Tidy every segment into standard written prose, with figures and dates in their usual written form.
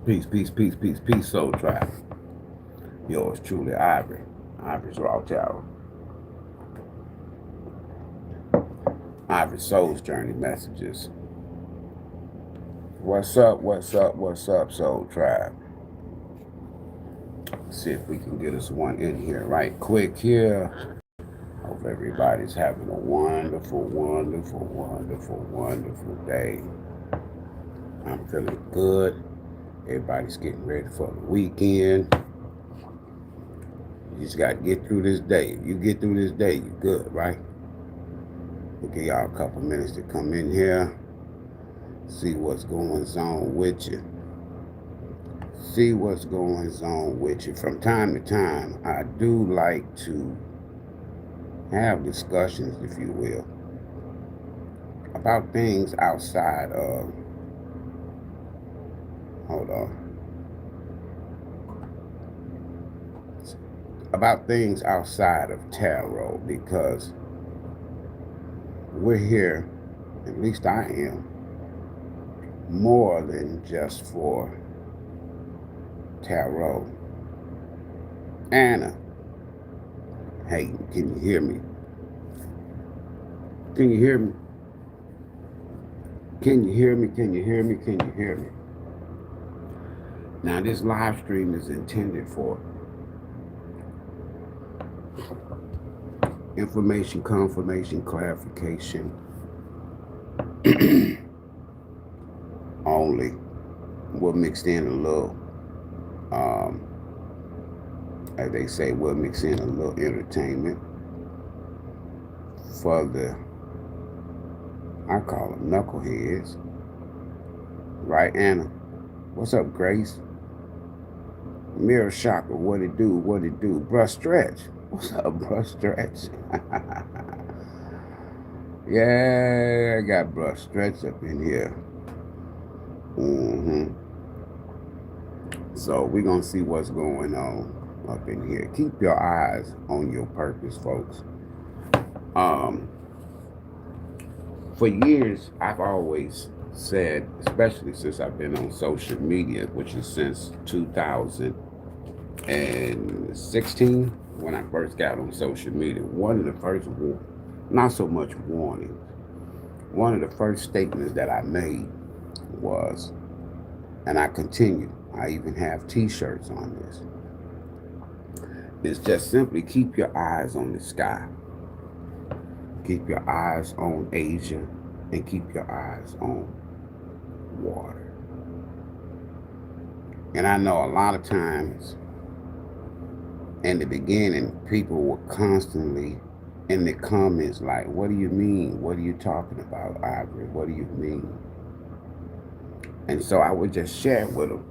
Peace, peace, peace, peace, peace, Soul Tribe. Yours truly, Ivory. Ivory's Raw Tower. Ivory Soul's Journey messages. What's up, what's up, what's up, Soul Tribe? See if we can get us one in here right quick here. Hope everybody's having a wonderful, wonderful, wonderful, wonderful day. I'm feeling good. Everybody's getting ready for the weekend. You just got to get through this day. If you get through this day, you're good, right? We'll give y'all a couple minutes to come in here, see what's going on with you. See what's going on with you. From time to time, I do like to have discussions, if you will, about things outside of, hold on, about things outside of tarot, because we're here, at least I am, more than just for tarot. Anna, hey, can you hear me? Can you hear me? Can you hear me? Can you hear me? Can you hear me? Now, this live stream is intended for information, confirmation, clarification only. We'll mix in a little, as they say, we'll mix in a little entertainment for the, I call them knuckleheads. Right, Anna? What's up, Grace? Mirror Shocker, what it do? What it do? Bruh Stretch. What's up, Bruh Stretch? Yeah, I got Bruh Stretch up in here. So we're going to see what's going on up in here. Keep your eyes on your purpose, folks. For years, I've always said, especially since I've been on social media, which is since 2016, when I first got on social media, one of the first, not so much warnings, one of the first statements that I made was, and I continue, I even have t-shirts on this, it's just simply keep your eyes on the sky. Keep your eyes on Asia and keep your eyes on water. And I know a lot of times in the beginning, people were constantly in the comments like, what do you mean? What are you talking about, Ivory? What do you mean? And so I would just share with them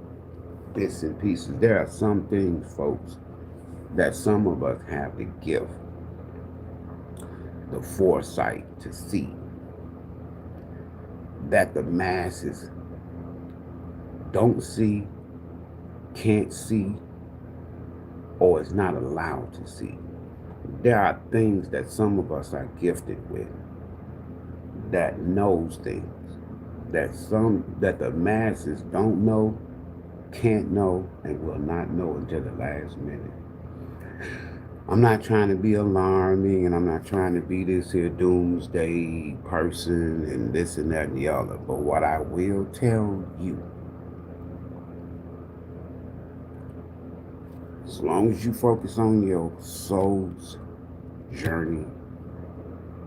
bits and pieces. There are some things, folks, that some of us have the gift, the foresight to see, that the masses don't see, can't see, or is not allowed to see. There are things that some of us are gifted with, that knows things, that the masses don't know, can't know, and will not know until the last minute. I'm not trying to be alarming, and I'm not trying to be this here doomsday person and this and that and the other. But what I will tell you, as long as you focus on your soul's journey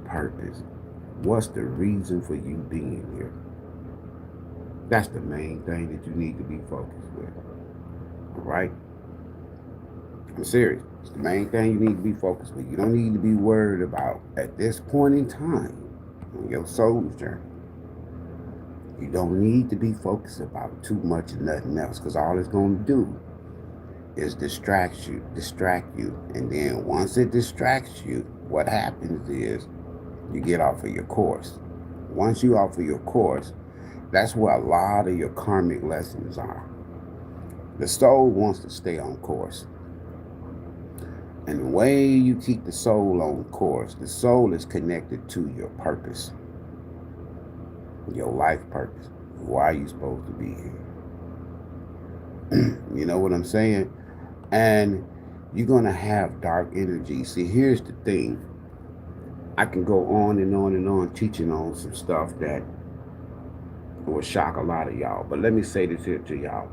purpose, what's the reason for you being here? That's the main thing that you need to be focused with. All right? I'm serious. It's the main thing you need to be focused with. You don't need to be worried about, at this point in time, on your soul's journey, you don't need to be focused about too much and nothing else, because all it's going to do is distract you. And then once it distracts you, what happens is you get off of your course. Once you off of your course, that's where a lot of your karmic lessons are. The soul wants to stay on course. And the way you keep the soul on course, the soul is connected to your purpose, your life purpose. Why are you supposed to be here? You know what I'm saying? And you're going to have dark energy. See, here's the thing. I can go on and on and on teaching on some stuff that will shock a lot of y'all. But let me say this here to y'all.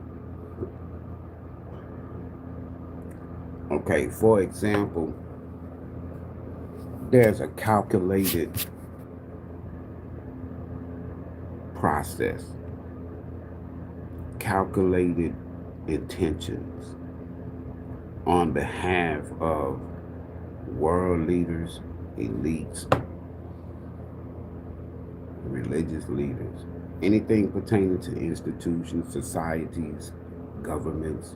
Okay, for example, there's a calculated process, calculated intentions on behalf of world leaders, elites, religious leaders, anything pertaining to institutions, societies, governments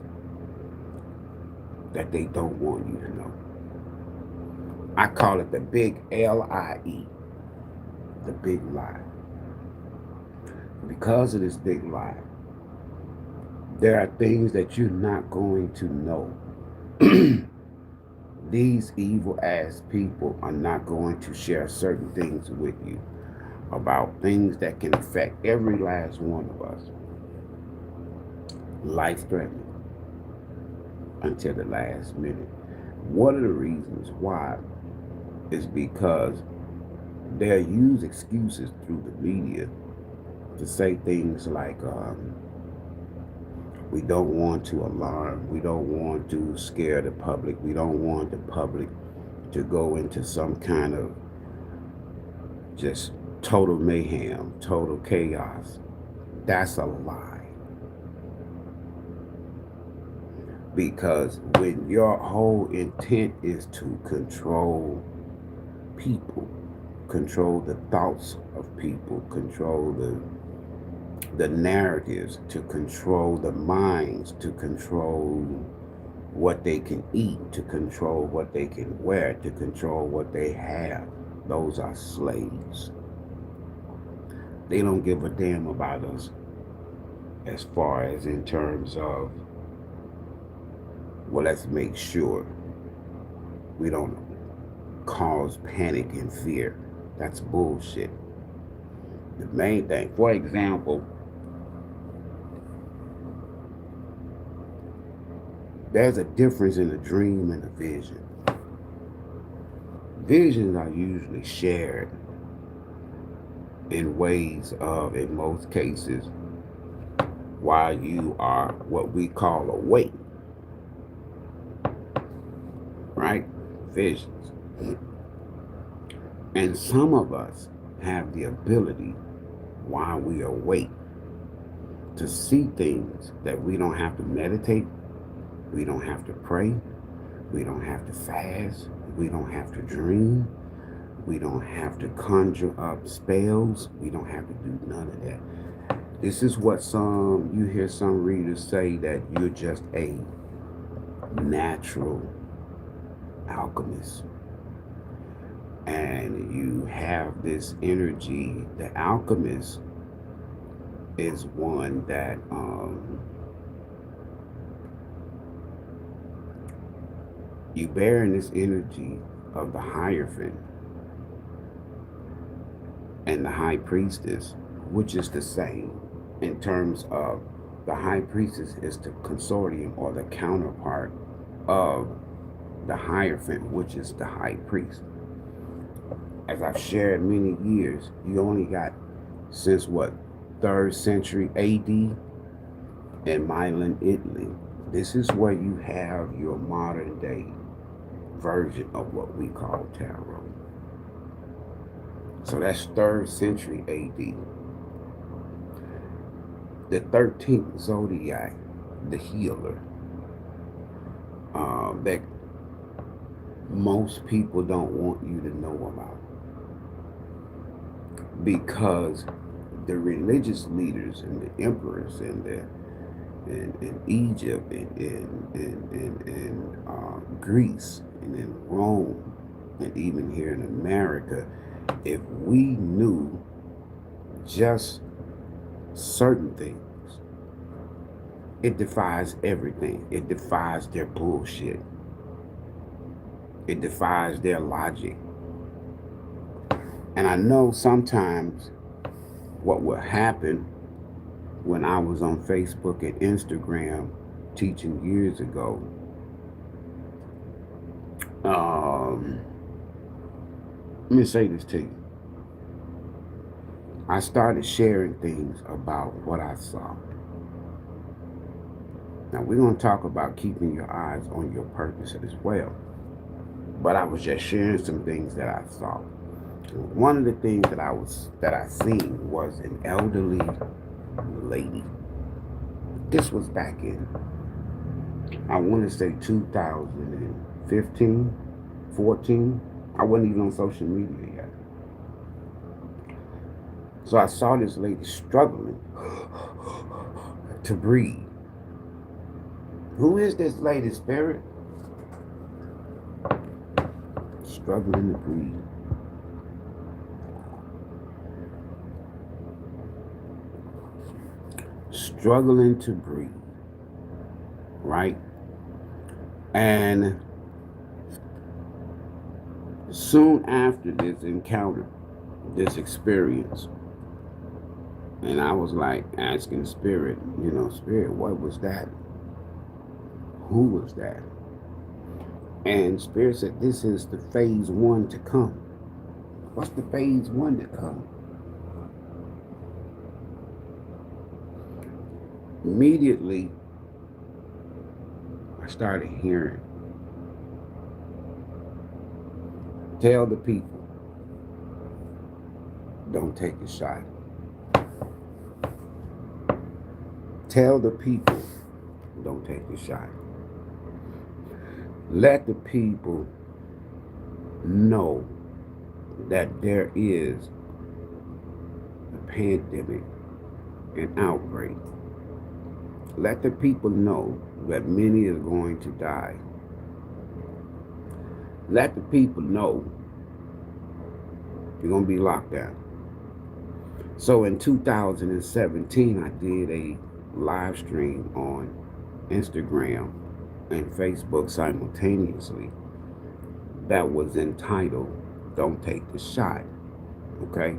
that they don't want you to know. I call it the big LIE, the big lie. Because of this big lie, there are things that you're not going to know. These evil ass people are not going to share certain things with you about things that can affect every last one of us. Life threatening until the last minute. One of the reasons why is because they'll use excuses through the media to say things like, we don't want to alarm, we don't want to scare the public, we don't want the public to go into some kind of just total mayhem, total chaos. That's a lie. Because when your whole intent is to control people, control the thoughts of people, control the narratives, to control the minds, to control what they can eat, to control what they can wear, to control what they have, those are slaves. They don't give a damn about us as far as in terms of, well, let's make sure we don't cause panic and fear. That's bullshit. The main thing, for example, there's a difference in a dream and a vision. Visions are usually shared in ways of, in most cases, while you are what we call awake. Right? Visions. And some of us have the ability, while we are awake, to see things that we don't have to meditate, we don't have to pray, we don't have to fast, we don't have to dream, we don't have to conjure up spells, we don't have to do none of that. This is what you hear some readers say, that you're just a natural alchemist. And you have this energy. The alchemist is one that you bear in this energy of the Hierophant and the High Priestess, which is the same in terms of the High Priestess is the consortium or the counterpart of the Hierophant, which is the High Priest. As I've shared many years, you only got since what, 3rd century AD in Milan, Italy. This is where you have your modern day version of what we call tarot. So that's 3rd century AD. The 13th zodiac, the healer, that most people don't want you to know about, because the religious leaders and the emperors and in Egypt and in Greece and in Rome and even here in America, if we knew just certain things, it defies everything. It defies their bullshit. It defies their logic. And I know sometimes what will happen when I was on Facebook and Instagram, teaching years ago, um, let me say this to you. I started sharing things about what I saw. Now, we're going to talk about keeping your eyes on your purpose as well. But I was just sharing some things that I saw. One of the things that I seen was an elderly lady. This was back in, I want to say 2015, 14. I wasn't even on social media yet. So I saw this lady struggling to breathe. Who is this lady, Spirit? Struggling to breathe. Struggling to breathe. Right? And soon after this encounter, this experience, and I was like asking Spirit, Spirit, what was that? Who was that? And Spirit said, this is the phase one to come. What's the phase one to come? Immediately, I started hearing, tell the people, don't take the shot. Tell the people, don't take the shot. Let the people know that there is a pandemic, an outbreak. Let the people know that many are going to die. Let the people know you're going to be locked down. So in 2017, I did a live stream on Instagram and Facebook simultaneously that was entitled, Don't Take the Shot. Okay?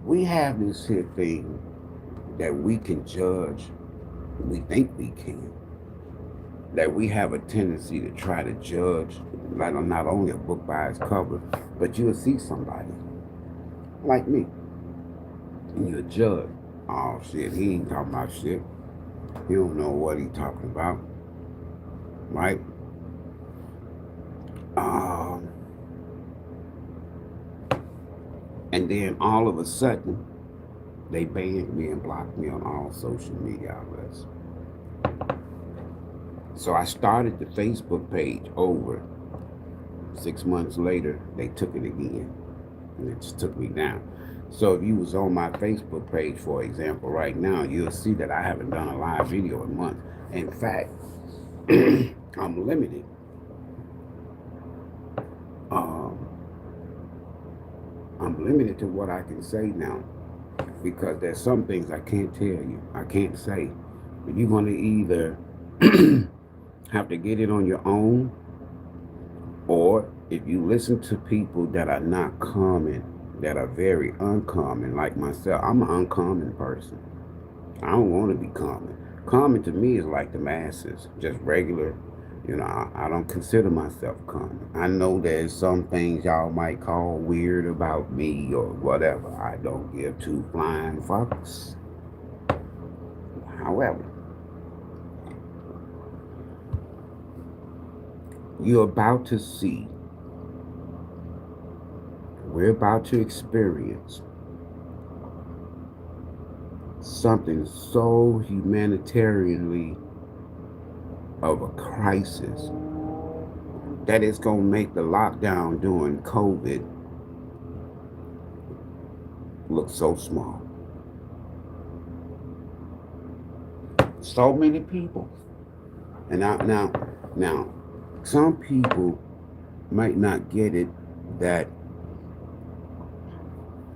We have this here thing that we can judge, we think we can, that we have a tendency to try to judge, like not only a book by its cover, but you'll see somebody like me, and you'll judge. Oh shit, he ain't talking about shit. He don't know what he's talking about, right? And then all of a sudden, they banned me and blocked me on all social media outlets. So I started the Facebook page over. 6 months later, they took it again, and it just took me down. So if you was on my Facebook page, for example, right now, you'll see that I haven't done a live video in months. In fact, I'm limited. I'm limited to what I can say now, because there's some things I can't tell you, I can't say. But you're going to either have to get it on your own, or if you listen to people that are not common, that are very uncommon, like myself. I'm an uncommon person. I don't want to be common. Common to me is like the masses, just regular. I don't consider myself common. I know there's some things y'all might call weird about me or whatever. I don't give two flying fucks. However, you're about to see, we're about to experience something so humanitarianly of a crisis that it's going to make the lockdown during COVID look so small. So many people. And now, some people might not get it, that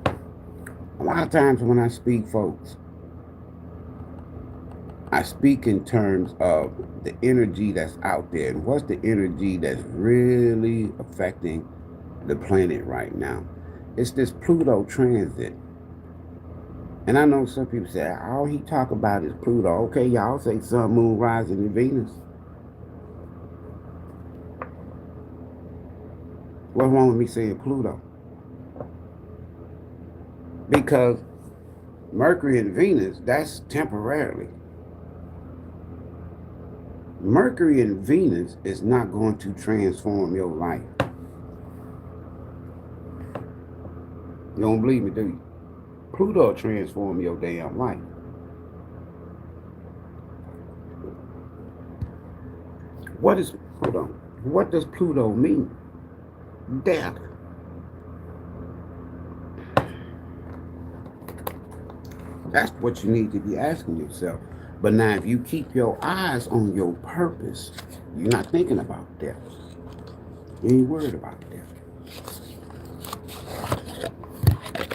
a lot of times when I speak, folks, I speak in terms of the energy that's out there. And what's the energy that's really affecting the planet right now? It's this Pluto transit. And I know some people say, all he talk about is Pluto. Okay, y'all say sun, moon, rising, and Venus. What's wrong with me saying Pluto? Because Mercury and Venus, that's temporarily. Mercury and Venus is not going to transform your life. You don't believe me, do you? Pluto transform your damn life. What is Pluto? What does Pluto mean? Death. That's what you need to be asking yourself. But now, if you keep your eyes on your purpose, you're not thinking about death. You ain't worried about death.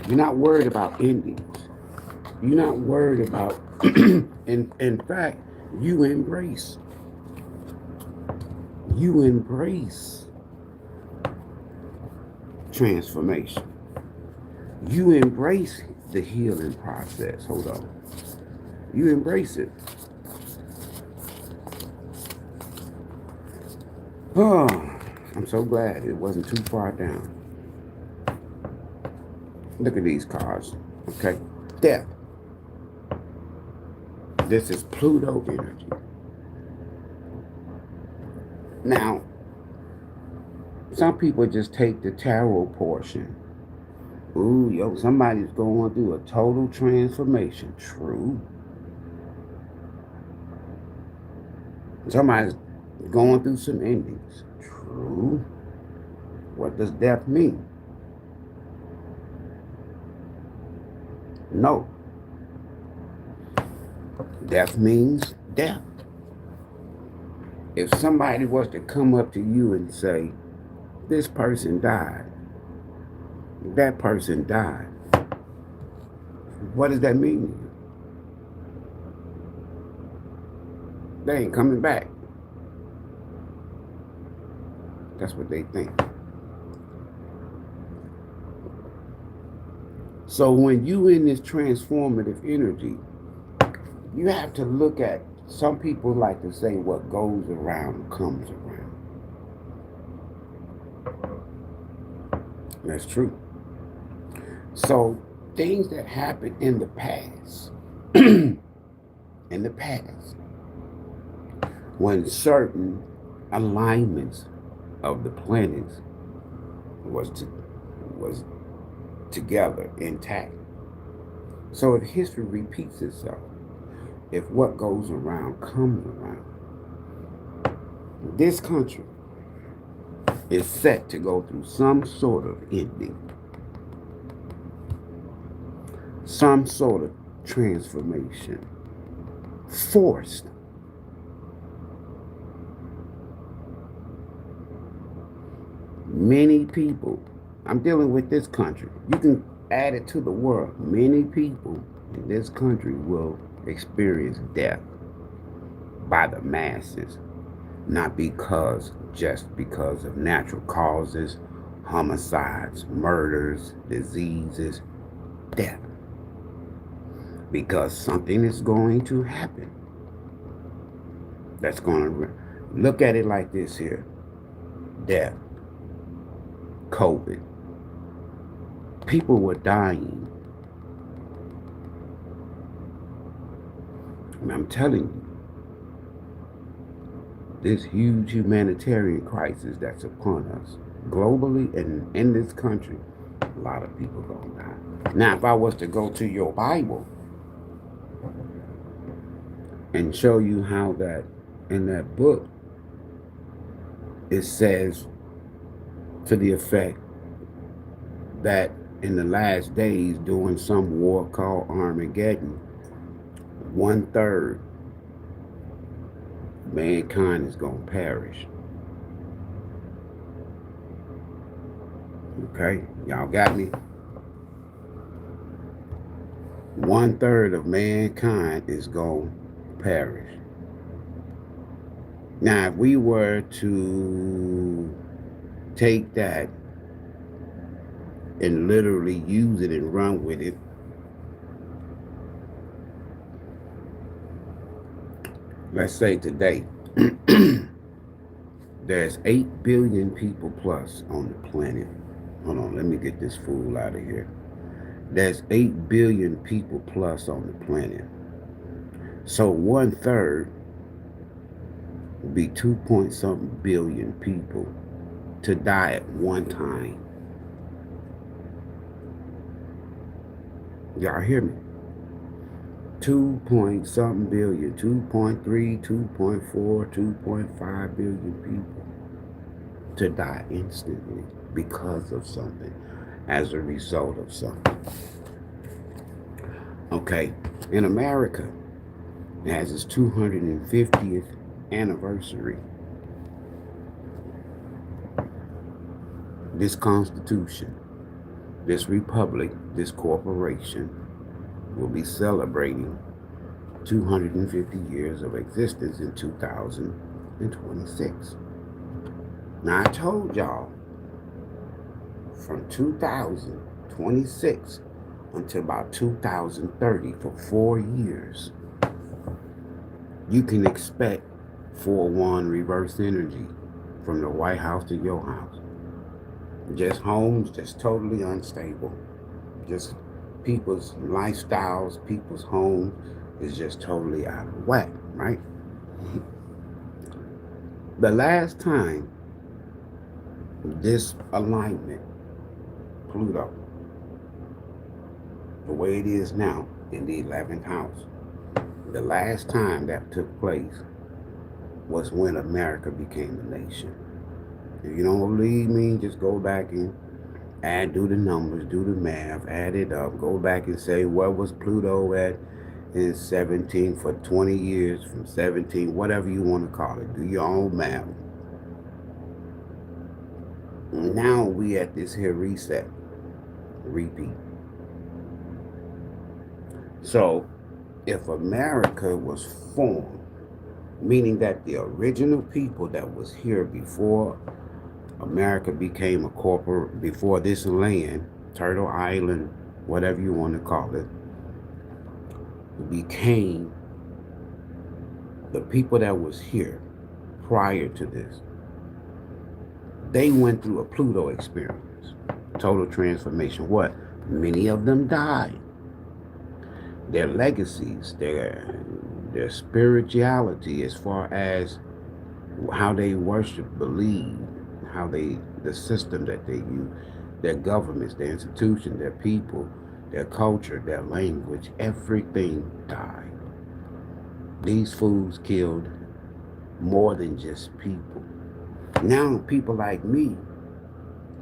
You're not worried about endings. You're not worried about, in fact, you embrace transformation. You embrace the healing process. Hold on. You embrace it. Oh, I'm so glad it wasn't too far down. Look at these cards. Okay. Death. This is Pluto energy. Now, some people just take the tarot portion. Ooh, yo, somebody's going through a total transformation. True. Somebody's going through some endings. True. What does death mean? No. Death means death. If somebody was to come up to you and say, this person died, that person died, what does that mean to you? They ain't coming back. That's what they think. So when you in this transformative energy, you have to look at, some people like to say what goes around comes around. That's true. So things that happened in the past, when certain alignments of the planets was together, intact. So if history repeats itself, if what goes around comes around, this country is set to go through some sort of ending, some sort of transformation, forced. Many people, I'm dealing with this country, you can add it to the world, many people in this country will experience death by the masses, not just because of natural causes, homicides, murders, diseases, death. Because something is going to happen. That's going to, look at it like this here. Death. COVID. People were dying. And I'm telling you, this huge humanitarian crisis that's upon us, globally and in this country, a lot of people gonna die. Now, if I was to go to your Bible and show you how that, in that book, it says to the effect that in the last days, during some war called Armageddon, 1/3 mankind is going to perish. Okay, y'all got me? 1/3 of mankind is going to perish. Now, if we were to take that and literally use it and run with it, let's say today, there's 8 billion people plus on the planet. Hold on, let me get this fool out of here. There's 8 billion people plus on the planet. So 1/3 would be 2 point something billion people to die at one time. Y'all hear me? 2 point something billion, 2.3, 2.4, 2.5 billion people to die instantly because of something, as a result of something. Okay, in America, it has its 250th anniversary. This Constitution, this republic, this corporation will be celebrating 250 years of existence in 2026. Now, I told y'all from 2026 until about 2030, for 4 years, you can expect 4-1 reverse energy from the White House to your house. Just homes, just totally unstable. Just people's lifestyles, people's homes is just totally out of whack, right? The last time this alignment, Pluto, the way it is now in the 11th house, the last time that took place was when America became a nation. If you don't believe me, just go back and do the numbers, do the math, add it up, go back and say, what was Pluto at in 17 for 20 years, from 17, whatever you want to call it. Do your own math. Now we at this here reset, repeat. So if America was formed, meaning that the original people that was here before America became a corporate, before this land, Turtle Island, whatever you want to call it, became the people that was here prior to this. They went through a Pluto experience, total transformation. What? Many of them died. Their legacies, their spirituality, as far as how they worship, believe, how they, the system that they use, their governments, their institutions, their people, their culture, their language, everything died. These fools killed more than just people. Now people like me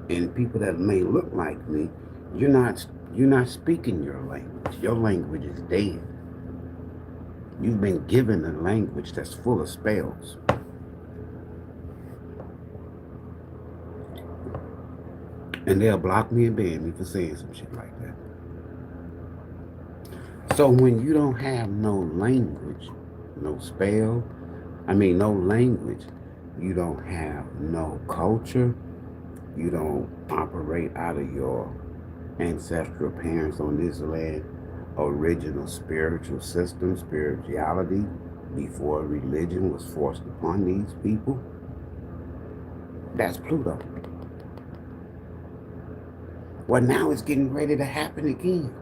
and people that may look like me, you're not speaking your language. Your language is dead. You've been given a language that's full of spells. And they'll block me and ban me for saying some shit like that. So when you don't have no language, no spell, no language, you don't have no culture, you don't operate out of your ancestral parents on this land, original spiritual system, spirituality, before religion was forced upon these people. That's Pluto. Well, now it's getting ready to happen again.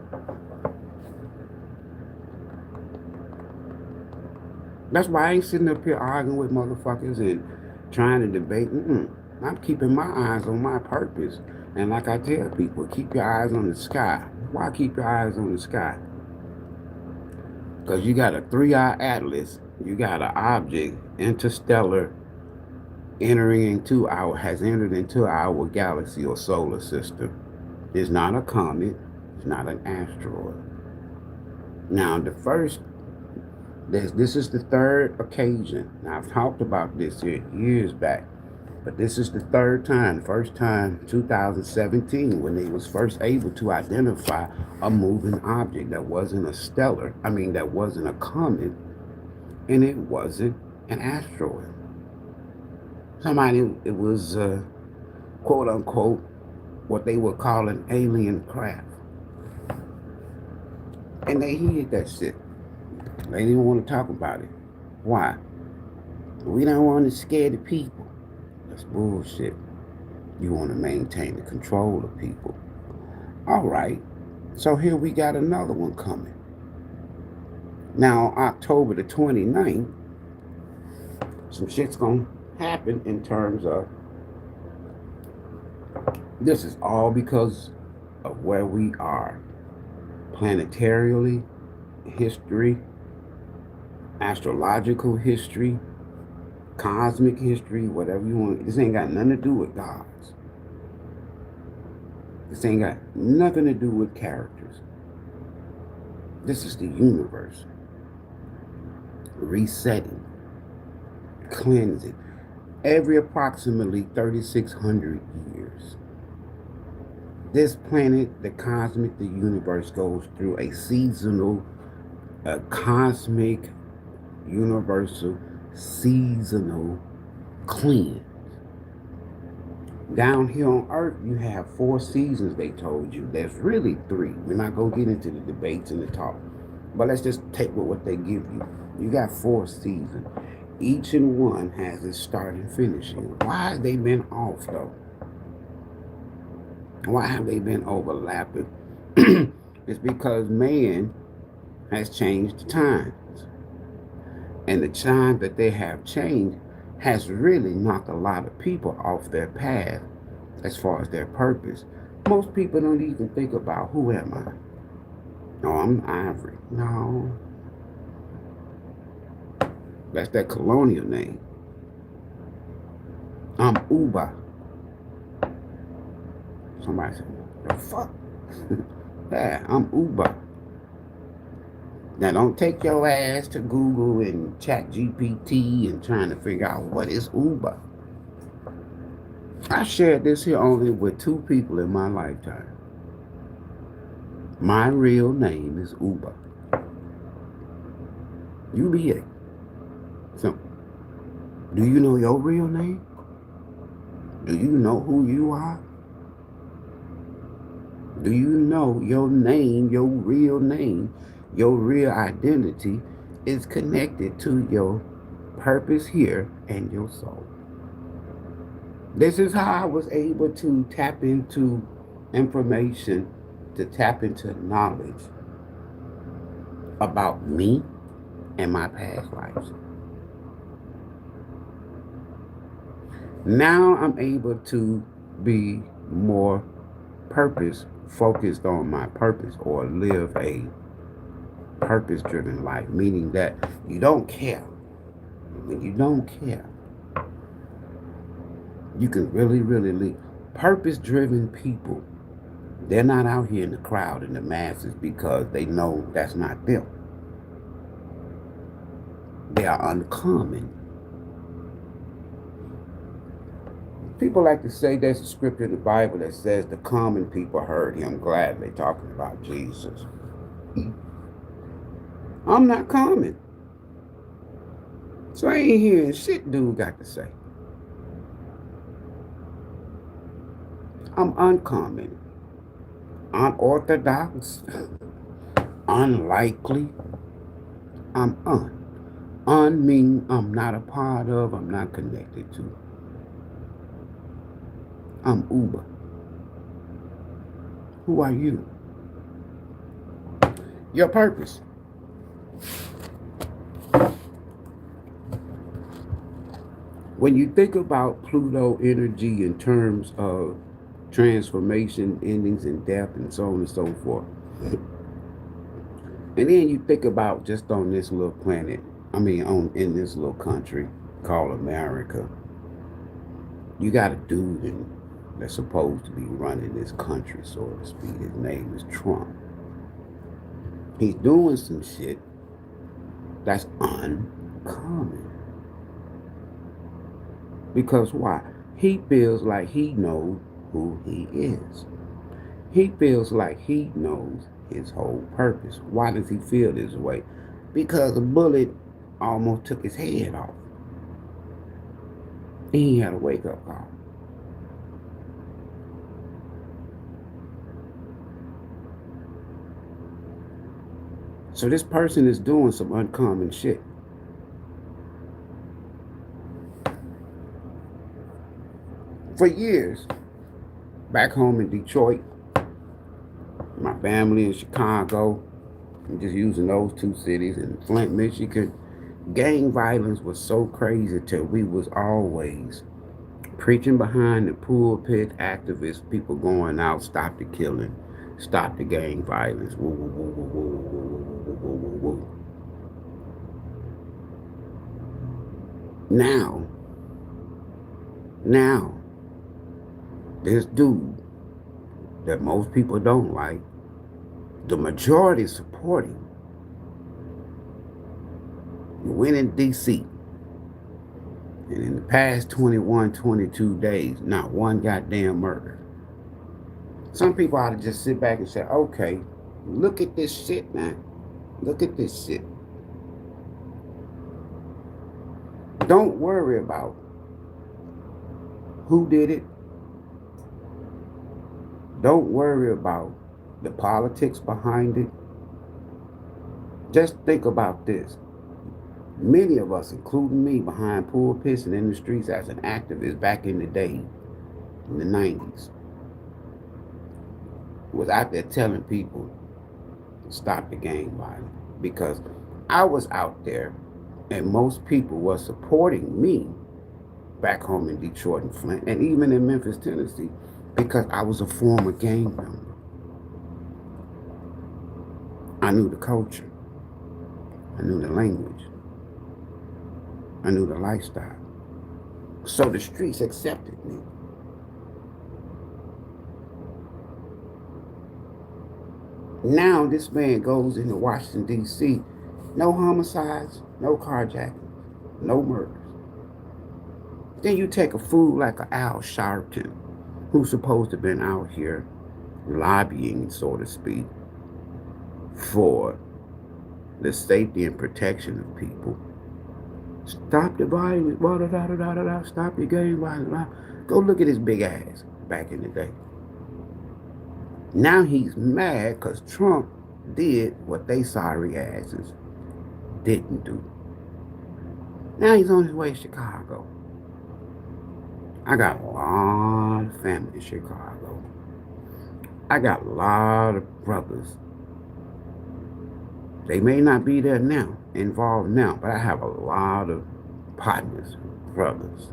That's why I ain't sitting up here arguing with motherfuckers and trying to debate. I'm keeping my eyes on my purpose. And like I tell people, keep your eyes on the sky. Why keep your eyes on the sky? Because you got a 3-eye atlas. You got an object, interstellar, has entered into our galaxy or solar system. It's not a comet. It's not an asteroid. Now, this is the third occasion. Now, I've talked about this here years back, but this is the third time. First time, 2017, when they was first able to identify a moving object that wasn't a that wasn't a comet, and it wasn't an asteroid. It was, quote unquote, what they would call an alien craft. And they hid that shit. They didn't want to talk about it. Why? We don't want to scare the people. That's bullshit. You want to maintain the control of people. All right. So here we got another one coming. Now, October the 29th, some shit's going to happen in terms of this is all because of where we are planetarily, history, astrological history, cosmic history, whatever you want. This ain't got nothing to do with gods. This ain't got nothing to do with characters. This is the universe resetting, cleansing. Every approximately 3,600 years, this planet, the cosmic, the universe goes through a seasonal, a cosmic, universal, seasonal cleanse. Down here on Earth, you have 4 seasons, they told you. There's really 3. We're not going to get into the debates and the talk. But let's just take what they give you. You got 4 seasons. Each and one has its start and finishing. Why have they been off, though? Why have they been overlapping? It's because man has changed the times. And the time that they have changed has really knocked a lot of people off their path as far as their purpose. Most people don't even think about, who am I? No, I'm Ivory. No. That's that colonial name. I'm Uba. Somebody said, the fuck? Yeah, I'm Uba. Now don't take your ass to Google and chat GPT and trying to figure out what is Uba. I shared this here only with 2 people in my lifetime. My real name is Uba. You be it. So, do you know your real name? Do you know who you are? Do you know your name, your real identity is connected to your purpose here and your soul? This is how I was able to tap into information, to tap into knowledge about me and my past lives. Now I'm able to be more purpose focused on my purpose, or live a purpose driven life, meaning that you don't care. When you don't care, you can really leave. Purpose driven people, they're not out here in the crowd in the masses because they know that's not them. They are uncommon. People like to say there's a scripture in the Bible that says the common people heard him gladly, talking about Jesus. I'm not common. So I ain't hearing shit dude got to say. I'm uncommon, unorthodox, unlikely. I'm un. Un mean I'm not a part of, I'm not connected to. I'm Uber. Who are you? Your purpose. When you think about Pluto energy in terms of transformation, endings, and death, and so on and so forth, and then you think about just on this little planet, in this little country called America, you got a dude that's supposed to be running this country, so to speak. His name is Trump. He's doing some shit that's uncommon. Because why? He feels like he knows who he is. He feels like he knows his whole purpose. Why does he feel this way? Because a bullet almost took his head off. He had a wake-up call. So this person is doing some uncommon shit. For years, back home in Detroit, my family in Chicago, I'm just using those two cities, in Flint, Michigan, gang violence was so crazy till we was always preaching behind the pulpit, activists, people going out, stop the killing, stop the gang violence. Woo, woo, woo, woo, woo, woo, woo, woo, woo, woo. Now, this dude that most people don't like, the majority supporting, went in D.C. And in the past 21, 22 days, not one goddamn murder. Some people ought to just sit back and say, okay, look at this shit, man. Look at this shit. Don't worry about who did it. Don't worry about the politics behind it. Just think about this. Many of us, including me, behind pulpits and in the streets as an activist back in the day, in the 90s, was out there telling people to stop the gang violence, because I was out there and most people were supporting me back home in Detroit and Flint, and even in Memphis, Tennessee, because I was a former gang member. I knew the culture. I knew the language. I knew the lifestyle. So the streets accepted me. Now this man goes into Washington, D.C., no homicides, no carjacking, no murders. Then you take a fool like an Al Sharpton, who's supposed to have been out here lobbying, so to speak, for the safety and protection of people. Stop the violence, blah, blah, blah, blah, blah, blah, stop the gang violence. Blah. Go look at his big ass back in the day. Now he's mad because Trump did what they sorry asses didn't do. Now he's on his way to Chicago. I got a lot of family in Chicago. I got a lot of brothers. They may not be there now, involved now, but I have a lot of partners, brothers,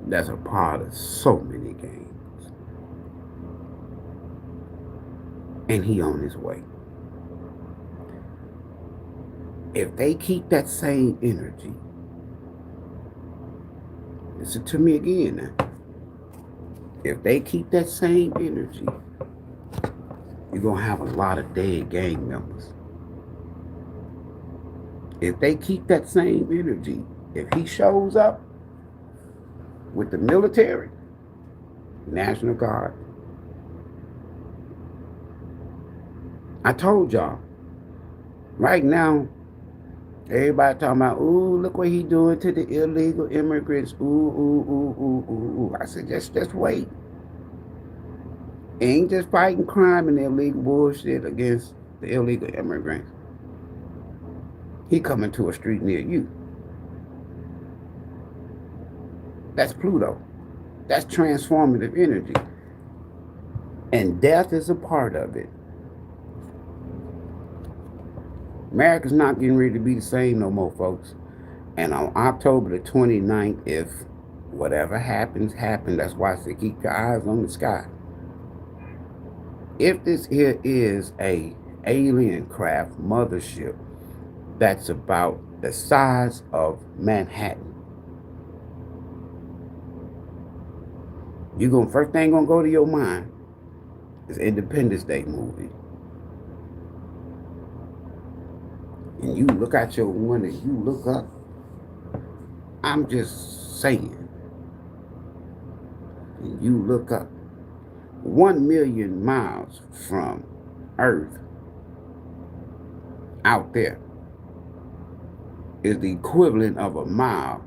that's a part of so many gangs. And he on his way. If they keep that same energy, listen to me again now. If they keep that same energy, you're going to have a lot of dead gang members. If they keep that same energy, if he shows up with the military, National Guard, I told y'all, right now, everybody talking about, ooh, look what he doing to the illegal immigrants. Ooh, ooh, ooh, ooh, ooh, ooh. I said, just wait. Ain't just fighting crime and illegal bullshit against the illegal immigrants. He coming to a street near you. That's Pluto. That's transformative energy. And death is a part of it. America's not getting ready to be the same no more, folks. And on October the 29th, if whatever happens, happens. That's why I say keep your eyes on the sky. If this here is a alien craft mothership that's about the size of Manhattan, first thing gonna go to your mind is Independence Day movie. And you look out your window, you look up. I'm just saying. And you look up. 1 million miles from Earth out there is the equivalent of a mile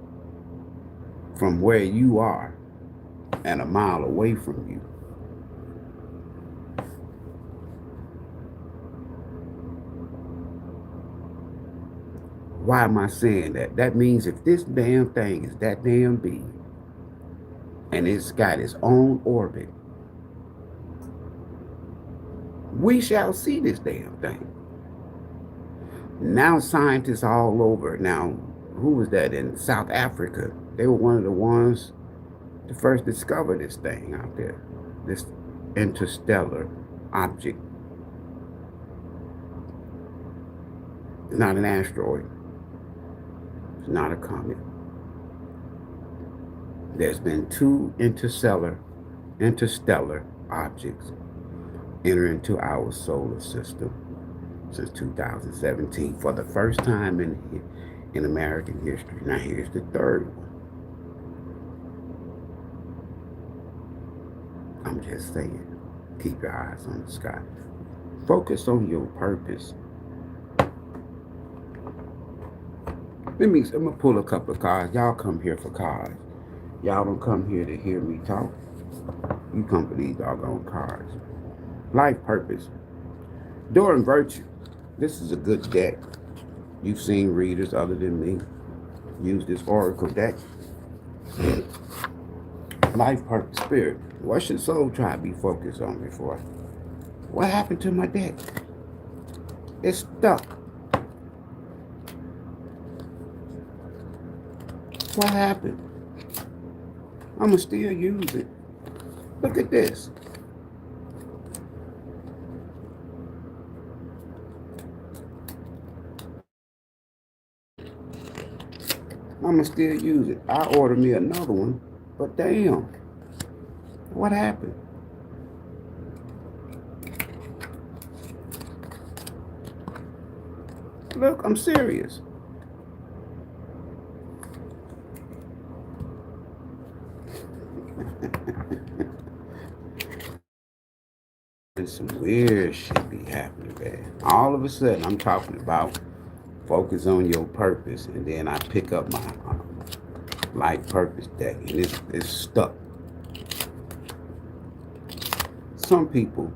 from where you are and a mile away from you. Why am I saying that? That means if this damn thing is that damn big, and it's got its own orbit. We shall see this damn thing. Now scientists all over. Now, who was that in South Africa? They were one of the ones to first discover this thing out there. This interstellar object. It's not an asteroid. It's not a comet. There's been two interstellar objects enter into our solar system since 2017 for the first time in American history. Now here's the third one. I'm just saying, keep your eyes on the sky. Focus on your purpose. I'm gonna pull a couple of cards. Y'all come here for cards. Y'all don't come here to hear me talk. You come for these doggone cards. Life purpose. During virtue. This is a good deck. You've seen readers other than me use this oracle deck. Life purpose spirit. What should soul tribe be focused on before? What happened to my deck? It's stuck. What happened? I'ma still use it. Look at this. I'ma still use it. I ordered me another one, but damn. What happened? Look, I'm serious. And some weird shit be happening, man. All of a sudden, I'm talking about focus on your purpose, and then I pick up my life purpose deck, and it's stuck. Some people,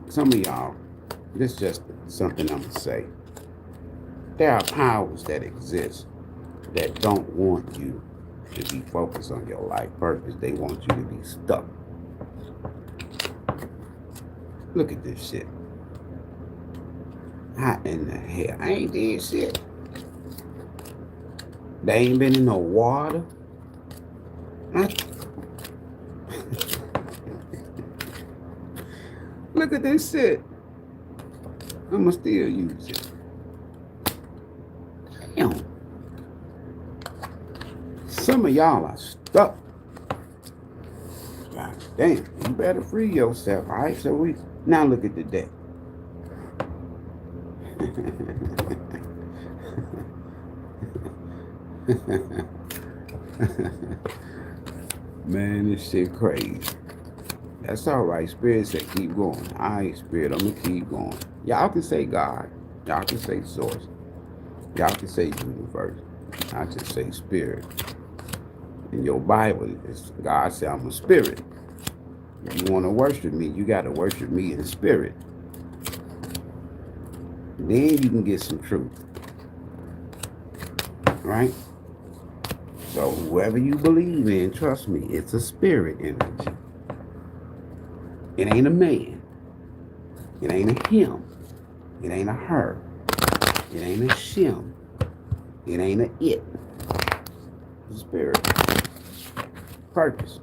some of y'all, this is just something I'm gonna say. There are powers that exist that don't want you to be focused on your life purpose. They want you to be stuck. Look at this shit. How in the hell? I ain't did shit. They ain't been in no water. Look at this shit. I'ma still use it. Damn. Some of y'all are stuck. God damn. You better free yourself. All right, so now look at the deck. Man, this shit crazy. That's all right. Spirit said keep going. All right, Spirit, I'm going to keep going. Y'all can say God. Y'all can say source. Y'all can say universe. I just say spirit. In your Bible, God said I'm a spirit. If you want to worship me, you got to worship me in spirit. Then you can get some truth. Right? So whoever you believe in, trust me, it's a spirit energy. It ain't a man. It ain't a him. It ain't a her. It ain't a shim. It ain't a it. It's a spirit. Purpose.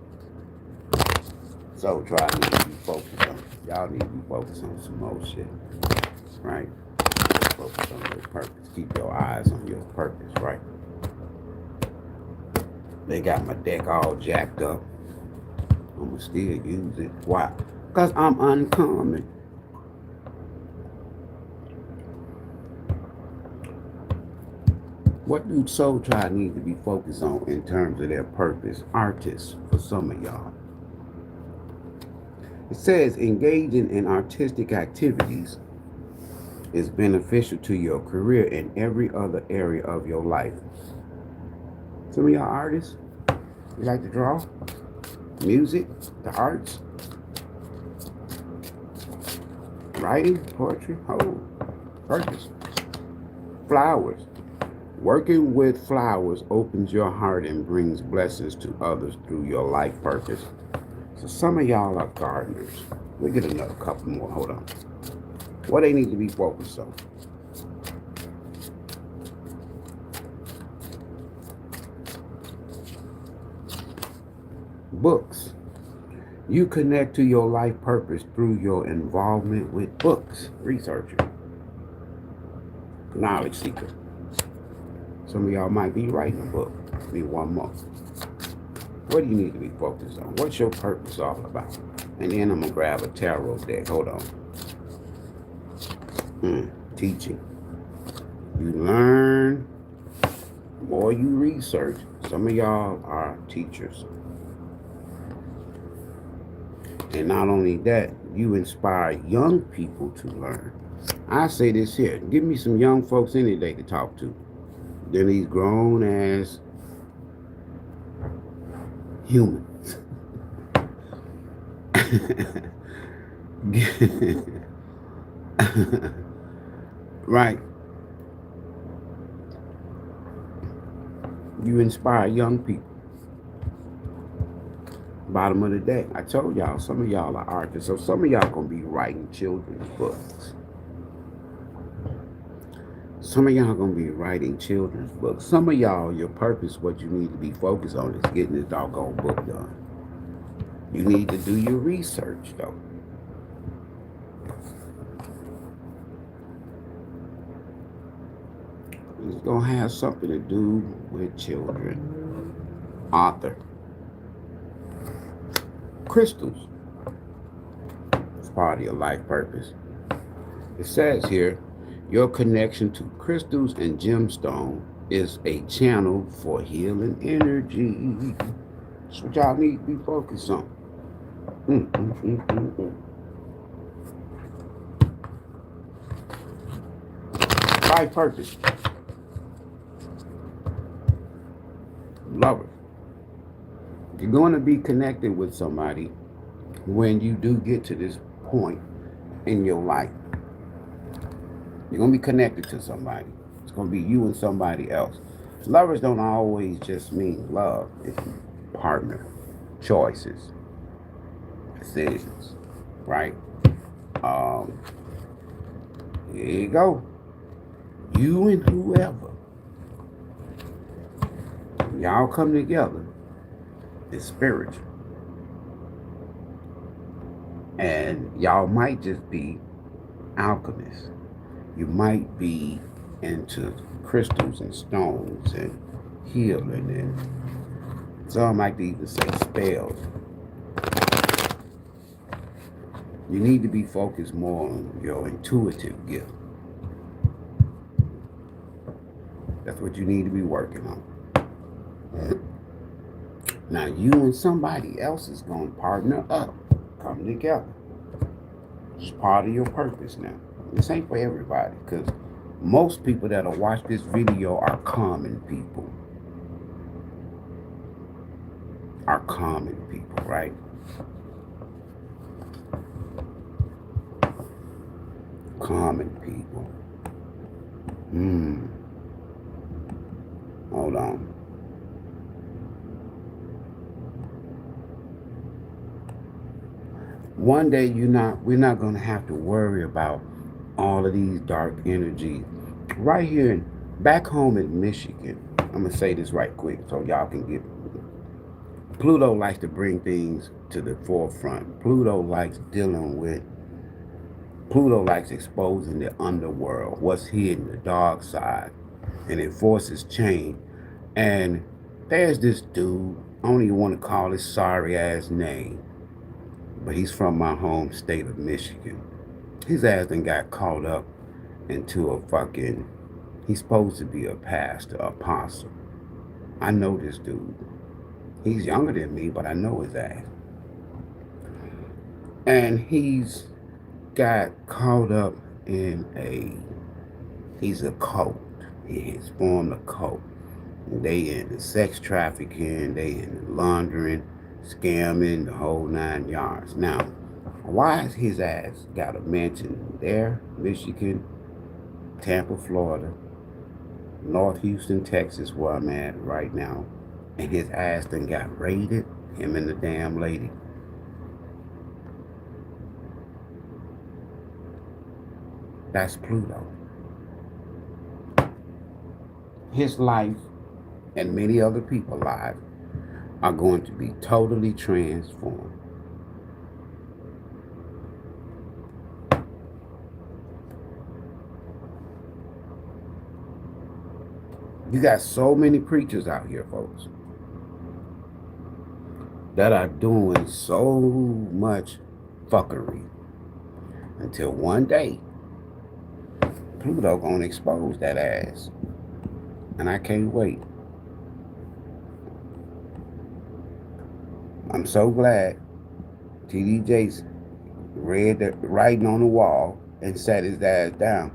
So try to be focused on. Y'all need to be focused on some more shit. Right? Focus on your purpose. Keep your eyes on your purpose, right? They got my deck all jacked up. I'ma still use it. Why? Because I'm uncommon. What do Soul Tribe need to be focused on in terms of their purpose? Artists, for some of y'all. It says engaging in artistic activities is beneficial to your career and every other area of your life. Some of y'all artists, you like to draw, music, the arts, writing, poetry, purpose, flowers, Working with flowers opens your heart and brings blessings to others through your life purpose. So some of y'all are gardeners. We'll get another couple more. Hold on. What they need to be focused on? Books. You connect to your life purpose through your involvement with books. Researcher. Knowledge seeker. Some of y'all might be writing a book. Be one more. What do you need to be focused on? What's your purpose all about? And then I'm going to grab a tarot deck. Hold on. Teaching. You learn, the more you research. Some of y'all are teachers. And not only that, you inspire young people to learn. I say this here. Give me some young folks any day to talk to. Then these grown ass humans. Right. You inspire young people. Bottom of the day, I told y'all, some of y'all are artists, so some of y'all gonna be writing children's books. Some of y'all gonna be writing children's books. Some of y'all, your purpose, what you need to be focused on is getting this doggone book done. You need to do your research, though. It's gonna have something to do with children. Author. Crystals. It's part of your life purpose. It says here, your connection to crystals and gemstone is a channel for healing energy. That's what y'all need to be focused on. Life purpose. Lover. You're going to be connected with somebody when you do get to this point in your life. You're going to be connected to somebody. It's going to be you and somebody else. Lovers don't always just mean love. It's partner, choices, decisions, right? Here you go. You and whoever. Y'all come together. It's spiritual. And y'all might just be alchemists. You might be into crystals and stones and healing, and some might even say spells. You need to be focused more on your intuitive gift. That's what you need to be working on. Now you and somebody else is going to partner up, come together. It's part of your purpose now. This ain't for everybody, because most people that'll watch this video are common people. Are common people, right? Common people. Hold on. One day we're not going to have to worry about all of these dark energies. Right here, back home in Michigan, I'm going to say this right quick so y'all can get. Pluto likes to bring things to the forefront. Pluto likes exposing the underworld, what's hidden, the dark side, and it forces change. And there's this dude, I don't even want to call his sorry ass name, but he's from my home state of Michigan. His ass done got caught up into a fucking, he's supposed to be a pastor, apostle. I know this dude. He's younger than me, but I know his ass. And he's got caught up in he's a cult. He's formed a cult. They into sex trafficking, they into laundering, scamming, the whole 9 yards. Now, why has his ass got a mansion there, Michigan, Tampa, Florida, North Houston, Texas, where I'm at right now. And his ass done got raided, him and the damn lady. That's Pluto. His life and many other people's lives are going to be totally transformed. You got so many preachers out here, folks, that are doing so much fuckery until one day Pluto gonna expose that ass. And I can't wait. I'm so glad TD Jakes read the writing on the wall and sat his ass down.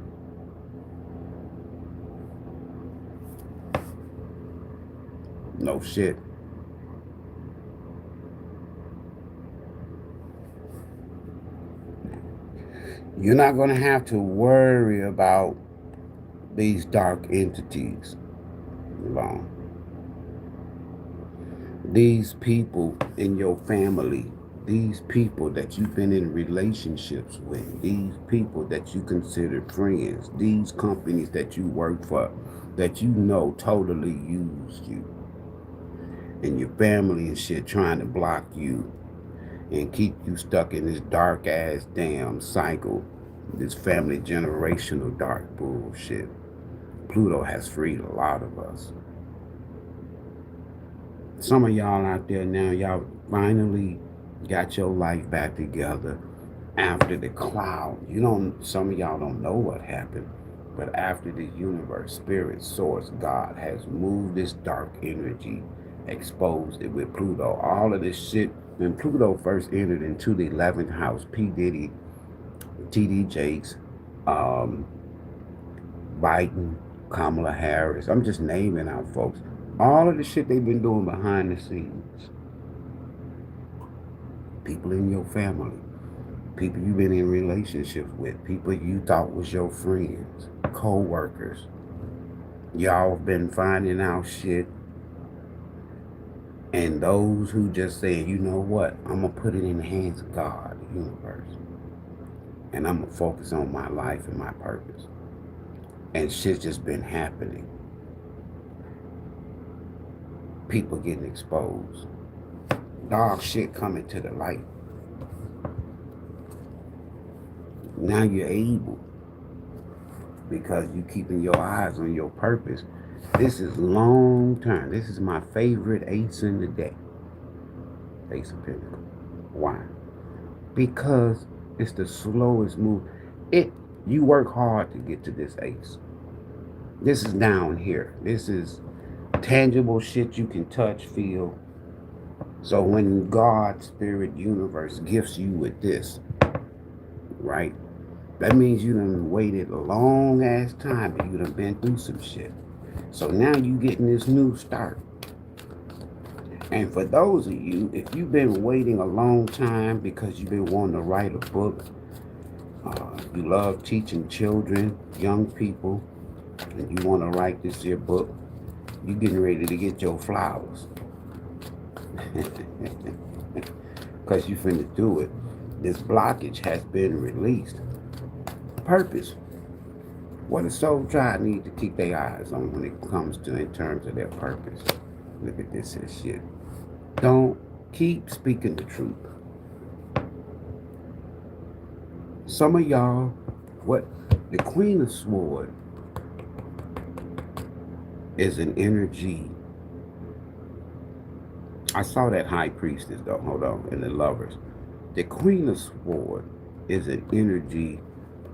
No shit. You're not going to have to worry about these dark entities long. These people in your family, these people that you've been in relationships with, these people that you consider friends, these companies that you work for, that you know totally used you, and your family and shit trying to block you and keep you stuck in this dark ass damn cycle, this family generational dark bullshit. Pluto has freed a lot of us. Some of y'all out there now, y'all finally got your life back together after the cloud. Some of y'all don't know what happened, but after the universe, spirit, source, God has moved this dark energy, exposed it with Pluto. All of this shit, when Pluto first entered into the 11th house, P. Diddy, TD Jakes, Biden, Kamala Harris, I'm just naming out folks. All of the shit they've been doing behind the scenes. People in your family, people you've been in relationships with, people you thought was your friends, co-workers. Y'all been finding out shit. And those who just say, you know what, I'm going to put it in the hands of God, the universe. And I'm going to focus on my life and my purpose. And shit's just been happening. People getting exposed. Dog shit coming to the light. Now you're able, because you keeping your eyes on your purpose. This is long term. This is my favorite ace in the deck. Ace of Pentacles. Why? Because it's the slowest move. You work hard to get to this ace. This is down here. This is tangible shit you can touch, feel. So when God, spirit, universe gifts you with this, right? That means you done waited a long ass time and you done been through some shit. So now you getting this new start. And for those of you, if you've been waiting a long time because you've been wanting to write a book, you love teaching children, young people, and you want to write this here book, you getting ready to get your flowers. Because you finna do it. This blockage has been released. Purpose. What does Soul Tribe need to keep their eyes on when it comes to in terms of their purpose? Look at this here shit. Don't keep speaking the truth. Some of y'all, what the Queen of Swords is an energy. I saw that High Priestess though, hold on, and the Lovers. The Queen of Swords is an energy.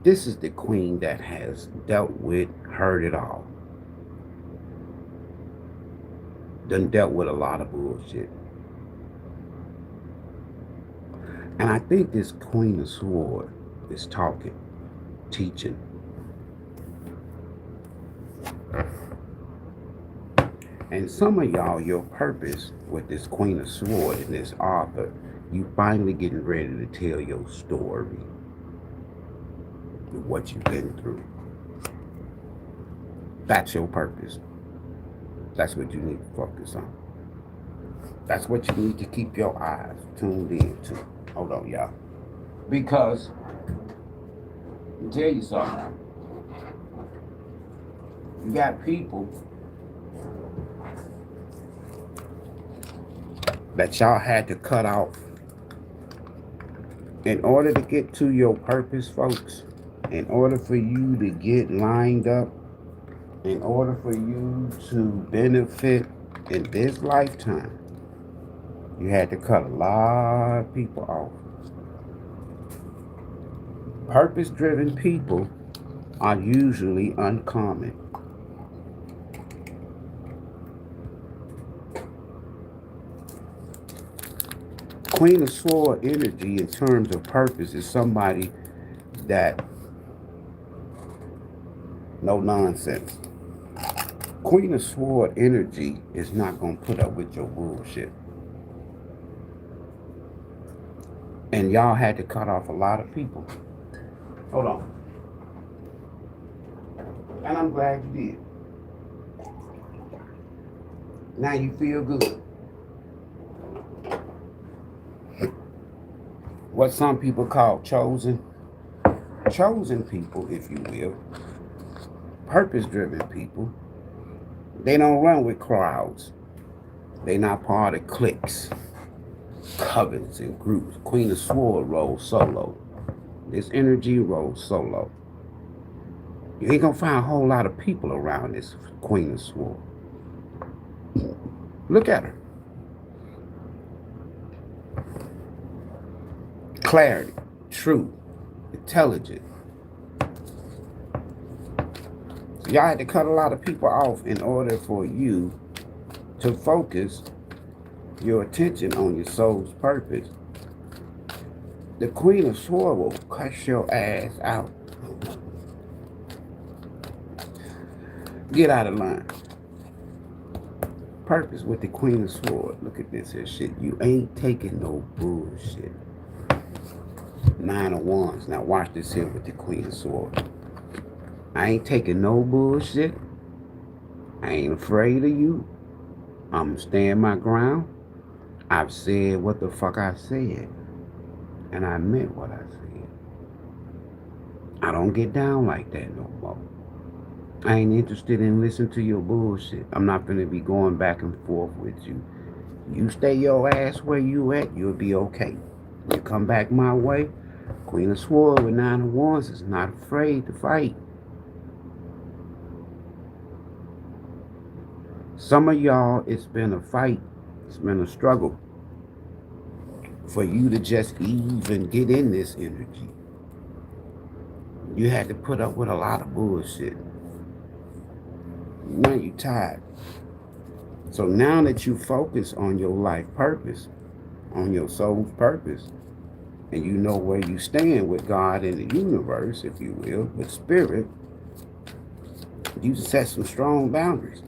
This is the queen that has dealt with, heard it all. Done dealt with a lot of bullshit. And I think this Queen of Swords is talking, teaching. And some of y'all, your purpose with this Queen of Swords and this author, you finally getting ready to tell your story. What you've been through. That's your purpose. That's what you need to focus on. That's what you need to keep your eyes tuned in to. Hold on, y'all. Because, I'll tell you something. You got people that y'all had to cut off in order to get to your purpose, folks. In order for you to get lined up, in order for you to benefit in this lifetime, you had to cut a lot of people off. Purpose-driven people are usually uncommon. Queen of Sword energy in terms of purpose is somebody that no nonsense. Queen of Sword energy is not going to put up with your bullshit. And y'all had to cut off a lot of people. Hold on. And I'm glad you did. Now you feel good. What some people call chosen people, if you will, purpose-driven people, they don't run with crowds. They not part of cliques, covens, and groups. Queen of Sword rolls solo. This energy rolls solo. You ain't gonna find a whole lot of people around this Queen of Sword. Look at her. Clarity, truth, intelligent. So y'all had to cut a lot of people off in order for you to focus your attention on your soul's purpose. The Queen of Swords will cut your ass out. Get out of line. Purpose with the Queen of Swords. Look at this here shit. You ain't taking no bullshit. 9 of Wands. Now watch this here with the Queen of Swords. I ain't taking no bullshit. I ain't afraid of you. I'm staying my ground. I've said what the fuck I said. And I meant what I said. I don't get down like that no more. I ain't interested in listening to your bullshit. I'm not gonna be going back and forth with you. You stay your ass where you at, you'll be okay. You come back my way, Queen of Swords with 9 of Wands is not afraid to fight. Some of y'all, it's been a fight. It's been a struggle for you to just even get in this energy. You had to put up with a lot of bullshit. Now you're tired. So now that you focus on your life purpose, on your soul's purpose, and you know where you stand with God in the universe, if you will, with spirit, you set some strong boundaries.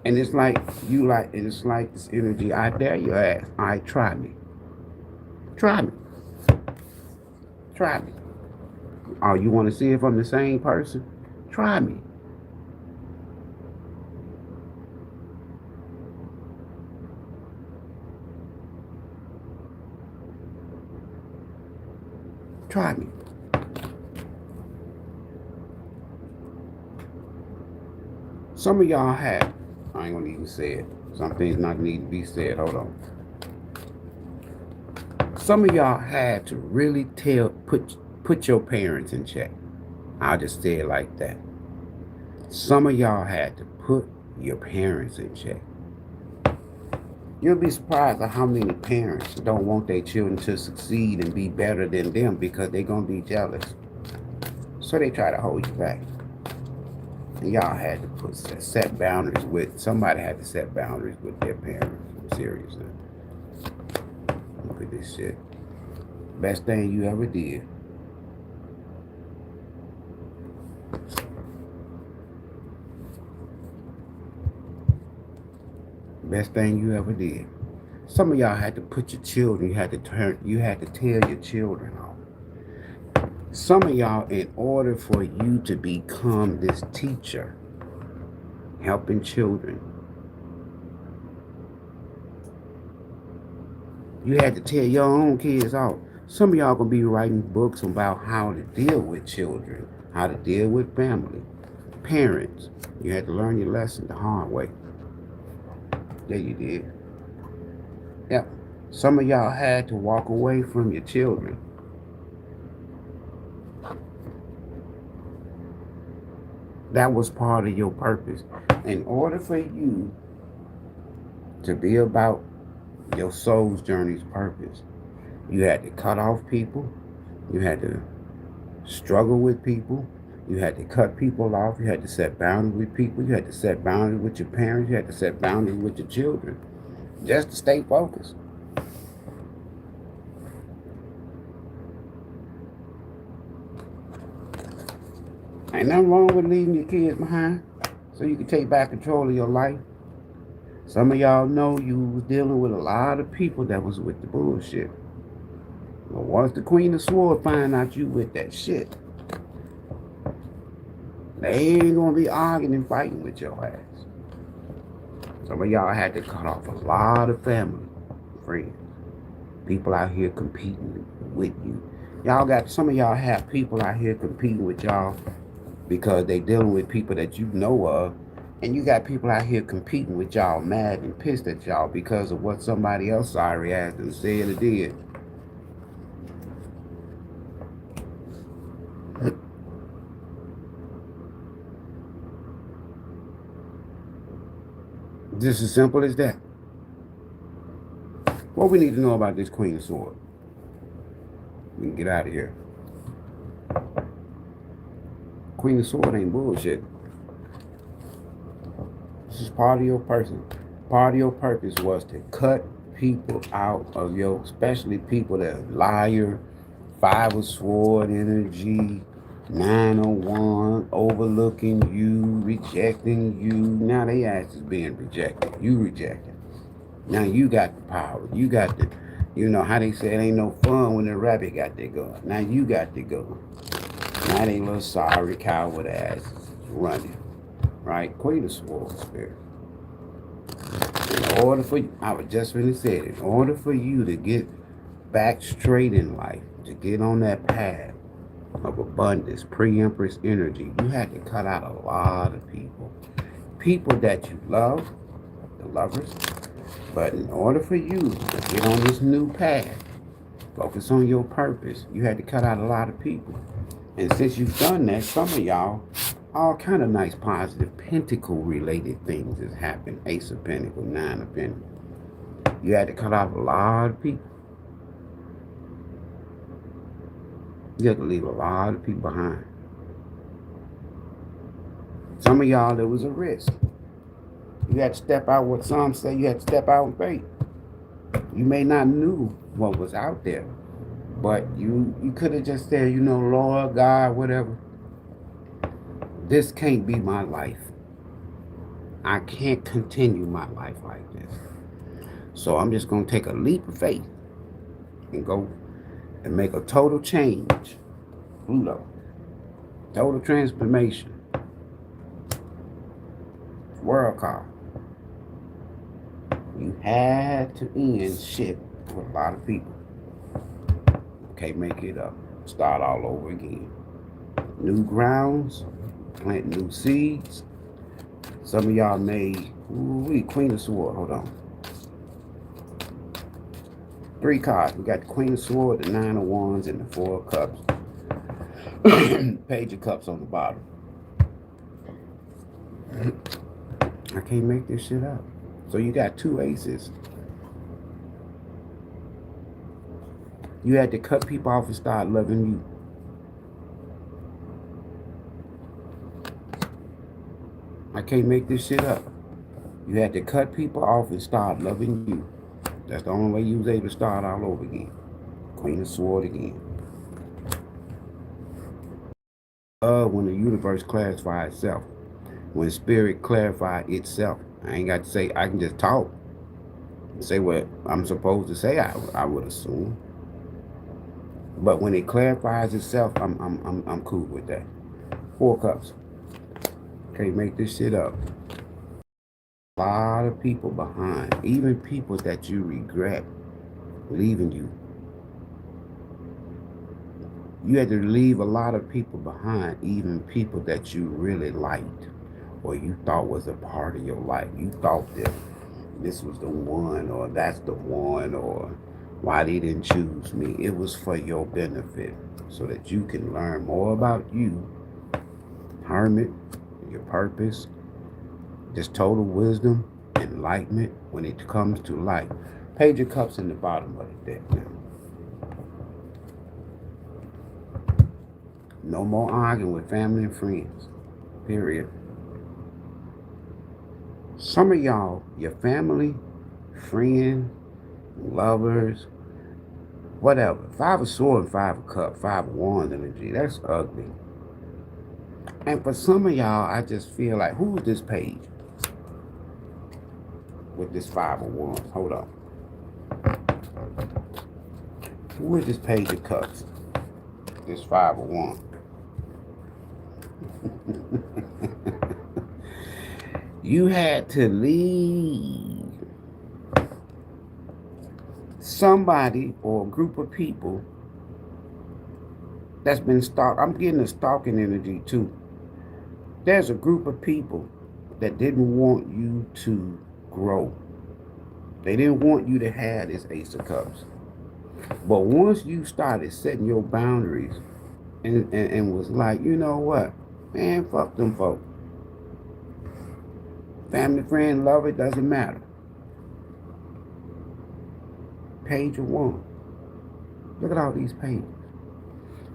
And it's like it's like this energy, I dare your ass. All right, try me. Try me. Try me. Oh, you want to see if I'm the same person? Try me. Try me. Some of y'all have, I ain't gonna even say it. Some things not need to be said. Hold on. Some of y'all had to really put your parents in check. I'll just say it like that. Some of y'all had to put your parents in check. You'll be surprised at how many parents don't want their children to succeed and be better than them because they're going to be jealous. So they try to hold you back. And y'all had to set boundaries with, somebody had to set boundaries with their parents. I'm serious. Look at this shit. Best thing you ever did. Best thing you ever did. Some of y'all had to put your children, you had to tell your children off. Some of y'all, in order for you to become this teacher, helping children, you had to tell your own kids off. Some of y'all gonna be writing books about how to deal with children, how to deal with family, parents. You had to learn your lesson the hard way. Yeah, you did. Yep. Some of y'all had to walk away from your children. That was part of your purpose. In order for you to be about your soul's journey's purpose, you had to cut off people. You had to struggle with people. You had to cut people off. You had to set boundaries with people. You had to set boundaries with your parents. You had to set boundaries with your children just to stay focused. Ain't nothing wrong with leaving your kids behind so you can take back control of your life. Some of y'all know you was dealing with a lot of people that was with the bullshit. But once the Queen of Swords find out you with that shit, they ain't gonna be arguing and fighting with your ass. Some of y'all had to cut off a lot of family, friends, people out here competing with you. Y'all got, some of y'all have people out here competing with y'all because they dealing with people that you know of, and you got people out here competing with y'all, mad and pissed at y'all because of what somebody else sorry ass and said or did. Just as simple as that. What we need to know about this Queen of Swords? We can get out of here. Queen of Swords ain't bullshit. This is part of your person. Part of your purpose was to cut people out of your, especially people that are liar, Five of Sword energy, 901, overlooking you, rejecting you. Now they ass is being rejected. You rejected. Now you got the power. You got the, you know how they say it ain't no fun when the rabbit got their gun. Now you got the gun. Now they little sorry coward ass running. Right? Queen of Swords spirit. In order for you, I was just when it said, in order for you to get back straight in life, to get on that path of abundance, pre-empress energy, you had to cut out a lot of people. People that you love, the lovers. But in order for you to get on this new path, focus on your purpose, you had to cut out a lot of people. And since you've done that, some of y'all, all kind of nice, positive, pentacle related things has happened. Ace of Pentacles, Nine of Pentacles. You had to cut off a lot of people. You had to leave a lot of people behind. Some of y'all, there was a risk. You had to step out, what some say, you had to step out in faith. You may not knew what was out there, but you could have just said, you know, Lord, God, whatever. This can't be my life. I can't continue my life like this. So I'm just going to take a leap of faith and go and make a total change. Pluto. Total transformation. World card. You had to end shit with a lot of people. Can't make it up. Start all over again. New grounds. Plant new seeds. Some of y'all may, ooh, Queen of Swords, hold on. 3 cards. We got the Queen of Swords, the 9 of Wands, and the 4 of Cups. Page of Cups on the bottom. I can't make this shit up. So you got 2 aces. You had to cut people off and start loving you. I can't make this shit up. You had to cut people off and start loving you. That's the only way you was able to start all over again. Queen of Swords again. When the universe clarifies itself. When spirit clarifies itself. I ain't got to say, I can just talk. Say what I'm supposed to say, I would assume. But when it clarifies itself, I'm cool with that. 4 cups. Can't make this shit up. A lot of people behind, even people that you regret leaving you. You had to leave a lot of people behind, even people that you really liked or you thought was a part of your life. You thought that this was the one, or that's the one, or why they didn't choose me. It was for your benefit, so that you can learn more about you, hermit, your purpose, just total wisdom, enlightenment when it comes to life. Page of Cups in the bottom of the deck now. No more arguing with family and friends. Period. Some of y'all, your family, friends, lovers, whatever. 5 of Swords and 5 of Cups, 5 of Wands energy. That's ugly. And for some of y'all, I just feel like, who is this page with this 5 of Wands? Hold on. Who is this Page of Cups? This 5 of Wands. You had to leave somebody or a group of people that's been stalked. I'm getting a stalking energy too. There's a group of people that didn't want you to grow. They didn't want you to have this Ace of Cups. But once you started setting your boundaries and was like, you know what, man, fuck them folk. Family, friend, lover, it doesn't matter. Page of Wands. Look at all these pages.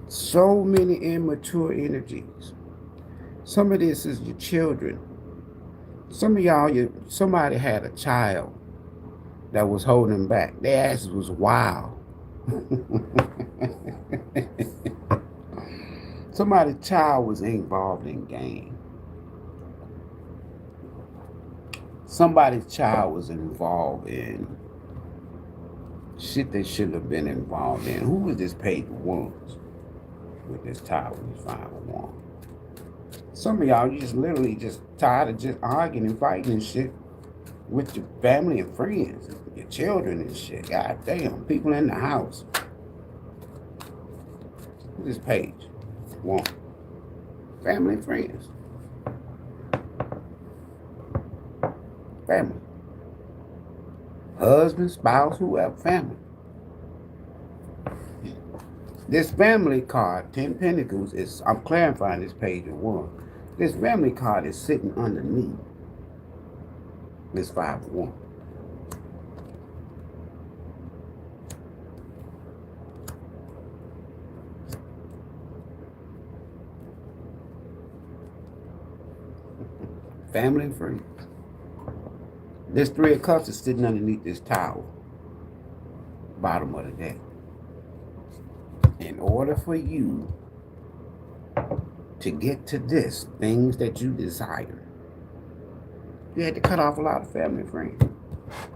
So many immature energies. Some of this is your children. Some of y'all, somebody had a child that was holding back. Their asses was wild. Somebody's child was involved in game. Somebody's child was involved in shit they shouldn't have been involved in. Who was this Page of Wands with this child with this 5 of Wands? Some of y'all, you just literally just tired of just arguing and fighting and shit with your family and friends, your children and shit. God damn, people in the house. This Page, one, family and friends, family, husband, spouse, whoever, family. This family card, 10 Pentacles, is, I'm clarifying this Page of Wands. This family card is sitting underneath this 5 of Wands. Family and friends. This 3 of Cups is sitting underneath this tower, bottom of the deck. In order for you to get to this, things that you desire, you had to cut off a lot of family and friends.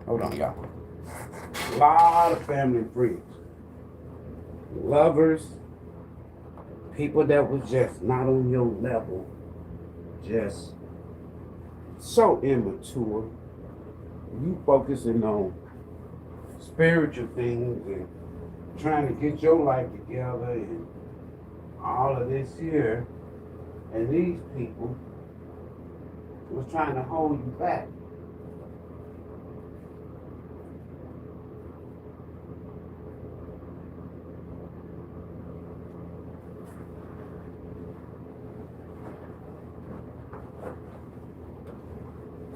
Hold on, y'all. A lot of family and friends. Lovers, people that was just not on your level, just so immature. You focusing on spiritual things and trying to get your life together and all of this here, and these people was trying to hold you back.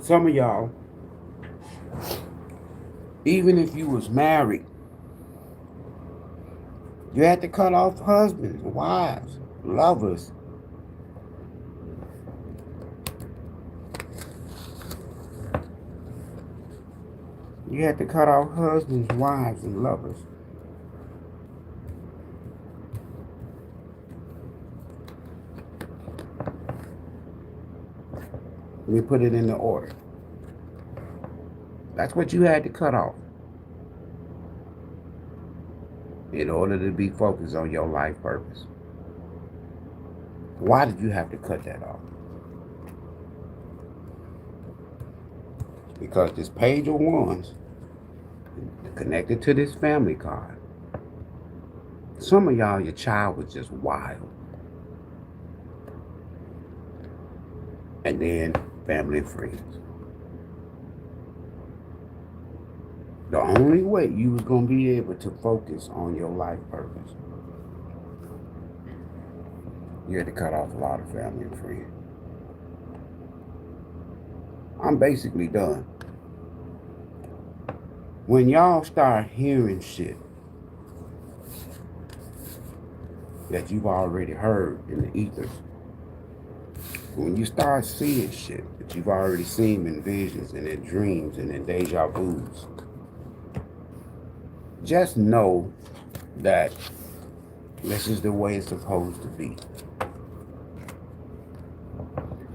Some of y'all, even if you was married, you had to cut off husbands, wives, lovers. You had to cut off husbands, wives, and lovers. Let me put it in the order. That's what you had to cut off. in order to be focused on your life purpose. Why did you have to cut that off? Because this page of wands connected to this family card. Some of y'all, your child was just wild. And then family and friends. The only way you was going to be able to focus on your life purpose, you had to cut off a lot of family and friends. I'm basically done. When y'all start hearing shit that you've already heard in the ethers, when you start seeing shit that you've already seen in visions and in dreams and in deja vus, just know that this is the way it's supposed to be.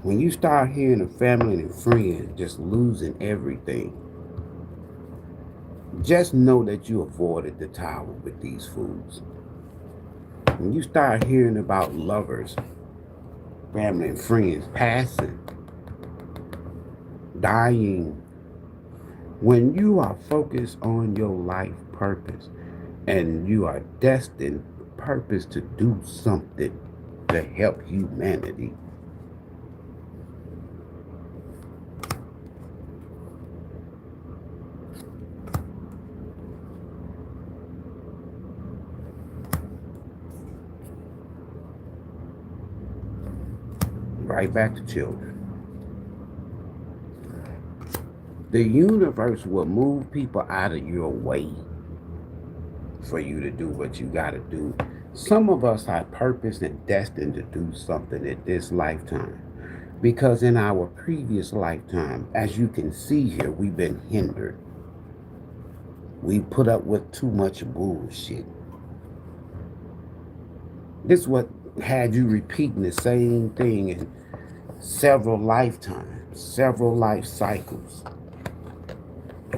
When you start hearing a family and friends just losing everything, just know that you avoided the tower with these fools. When you start hearing about lovers, family and friends passing, dying, when you are focused on your life purpose and you are destined purpose to do something to help humanity, right back to children. The universe will move people out of your way for you to do what you got to do. Some of us are purpose and destined to do something in this lifetime, because in our previous lifetime, as you can see here, we've been hindered. We put up with too much bullshit. This is what had you repeating the same thing in several lifetimes, several life cycles.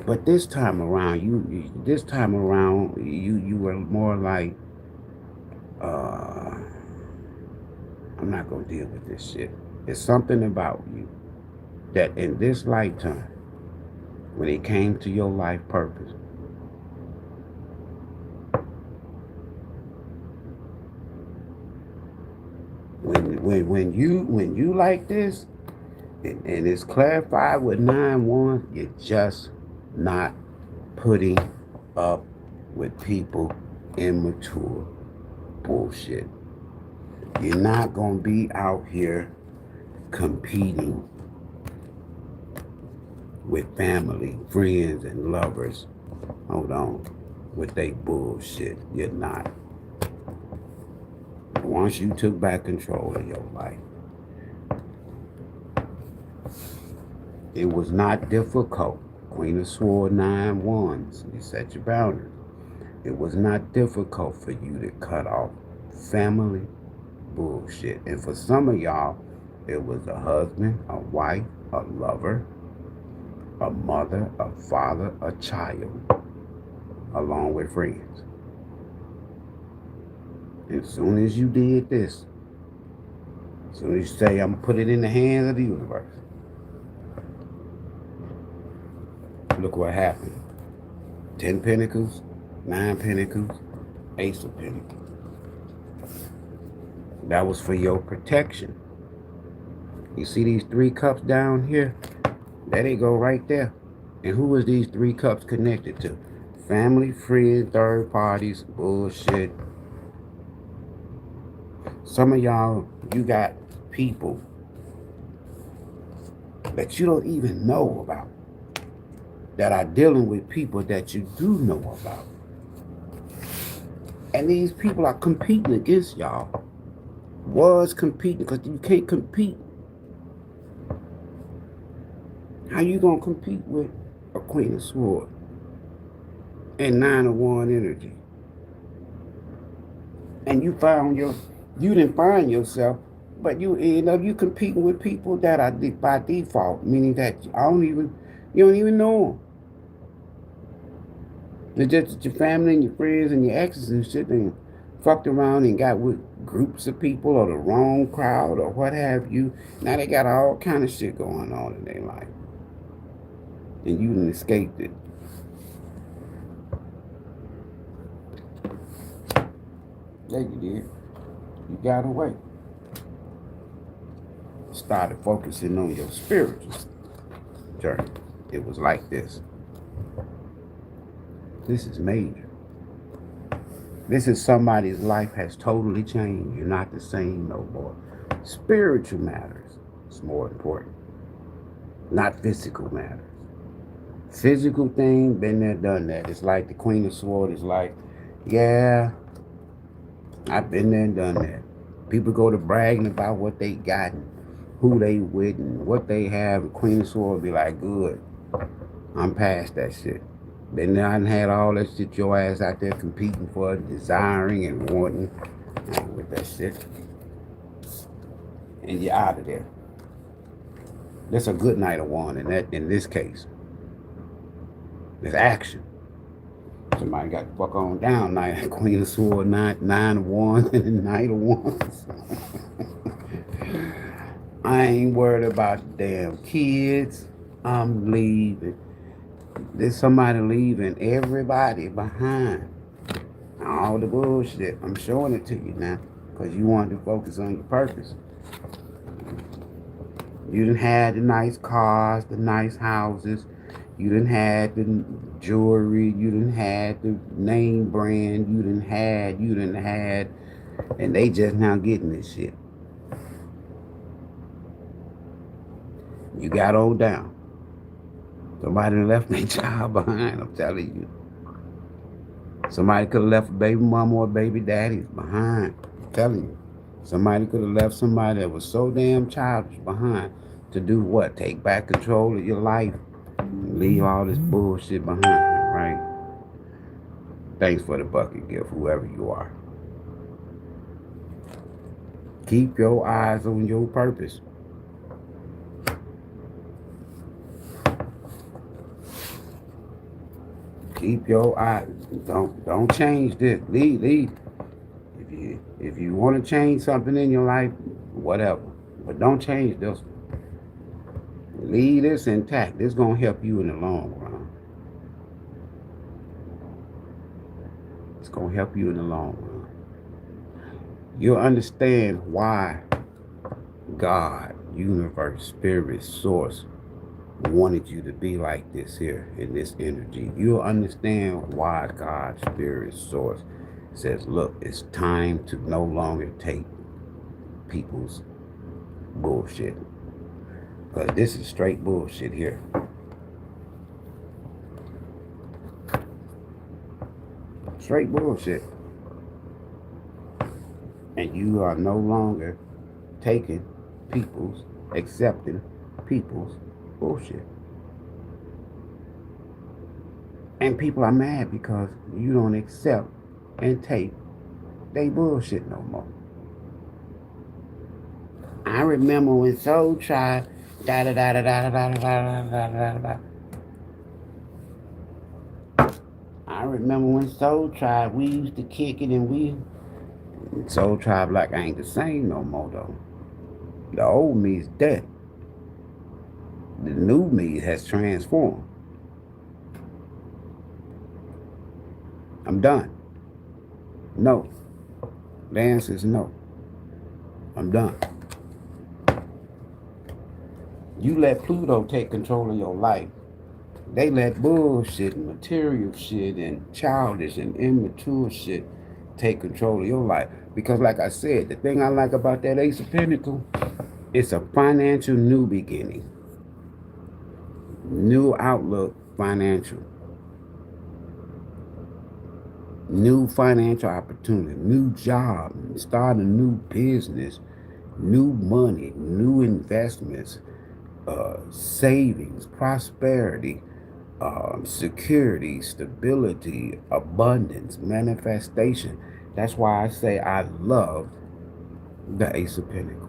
But this time around, you were more like, I'm not gonna deal with this shit. It's something about you that in this lifetime, when it came to your life purpose, when you like this, and it's clarified with 9-1, you're just not putting up with people immature bullshit. You're not gonna be out here competing with family, friends, and lovers. Hold on, with they bullshit. You're not. Once you took back control of your life, it was not difficult. Queen of Swords, 9 wands. You set your boundaries. It was not difficult for you to cut off family bullshit. And for some of y'all, it was a husband, a wife, a lover, a mother, a father, a child, along with friends. As soon as you did this, as soon as you say, I'm put it in the hands of the universe, look what happened. 10 Pentacles, 9 Pentacles, Ace of Pentacles. That was for your protection. You see these 3 cups down here? There they go right there. And who is these 3 cups connected to? Family, friend, third parties, bullshit. Some of y'all, you got people that you don't even know about, that are dealing with people that you do know about. And these people are competing against y'all. Was competing, because you can't compete. How you gonna compete with a Queen of Swords and 9 of Wands energy? And you didn't find yourself, but you competing with people that are by default, meaning that you don't even know them. It's just that your family and your friends and your exes and shit and fucked around and got with groups of people or the wrong crowd or what have you. Now they got all kind of shit going on in their life. And you done escaped it. Yeah, you did. You got away. Started focusing on your spiritual journey. It was like this. This is major. This is somebody's life has totally changed. You're not the same no more. Spiritual matters is more important, not physical matters. Physical thing, been there, done that. It's like the Queen of Swords is like, yeah, I've been there and done that. People go to bragging about what they got and who they with and what they have. The Queen of Swords be like, good, I'm past that shit. Been there and had all that shit, your ass out there competing for, desiring and wanting. I ain't with that shit. And you're out of there. That's a good night of one in this case. There's action. Somebody got the fuck on down night. Queen of Swords, nine of wands, and Knight of wands. I ain't worried about the damn kids. I'm leaving. There's somebody leaving everybody behind. All the bullshit. I'm showing it to you now because you want to focus on your purpose. You done had the nice cars, the nice houses. You done had the jewelry. You done had the name brand. You done had, and they just now getting this shit. You got on down. Somebody left their child behind, I'm telling you. Somebody could have left a baby mama or baby daddies behind, I'm telling you. Somebody could have left somebody that was so damn childish behind to do what? Take back control of your life and leave all this bullshit behind, right? Thanks for the bucket gift, whoever you are. Keep your eyes on your purpose. Keep your eyes. Don't change this. Leave. If you want to change something in your life, whatever. But don't change this. Leave this intact. This is gonna help you in the long run. It's gonna help you in the long run. You'll understand why God, universe, spirit, source wanted you to be like this here in this energy. You'll understand why God, spirit, source says, look, it's time to no longer take people's bullshit. Because this is straight bullshit here. Straight bullshit. And you are no longer taking people's, accepting people's bullshit. And people are mad because you don't accept and take they bullshit no more. I remember when SoulTribe I remember when SoulTribe, we used to kick it and SoulTribe like I ain't the same no more though. The old me is dead. The new me has transformed. I'm done. No. The answer is no. I'm done. You let Pluto take control of your life. They let bullshit and material shit and childish and immature shit take control of your life. Because like I said, the thing I like about that Ace of Pentacles, it's a financial new beginning. New outlook financial. New financial opportunity, new job, start a new business, new money, new investments, savings, prosperity, security, stability, abundance, manifestation. That's why I say I love the Ace of Pentacles.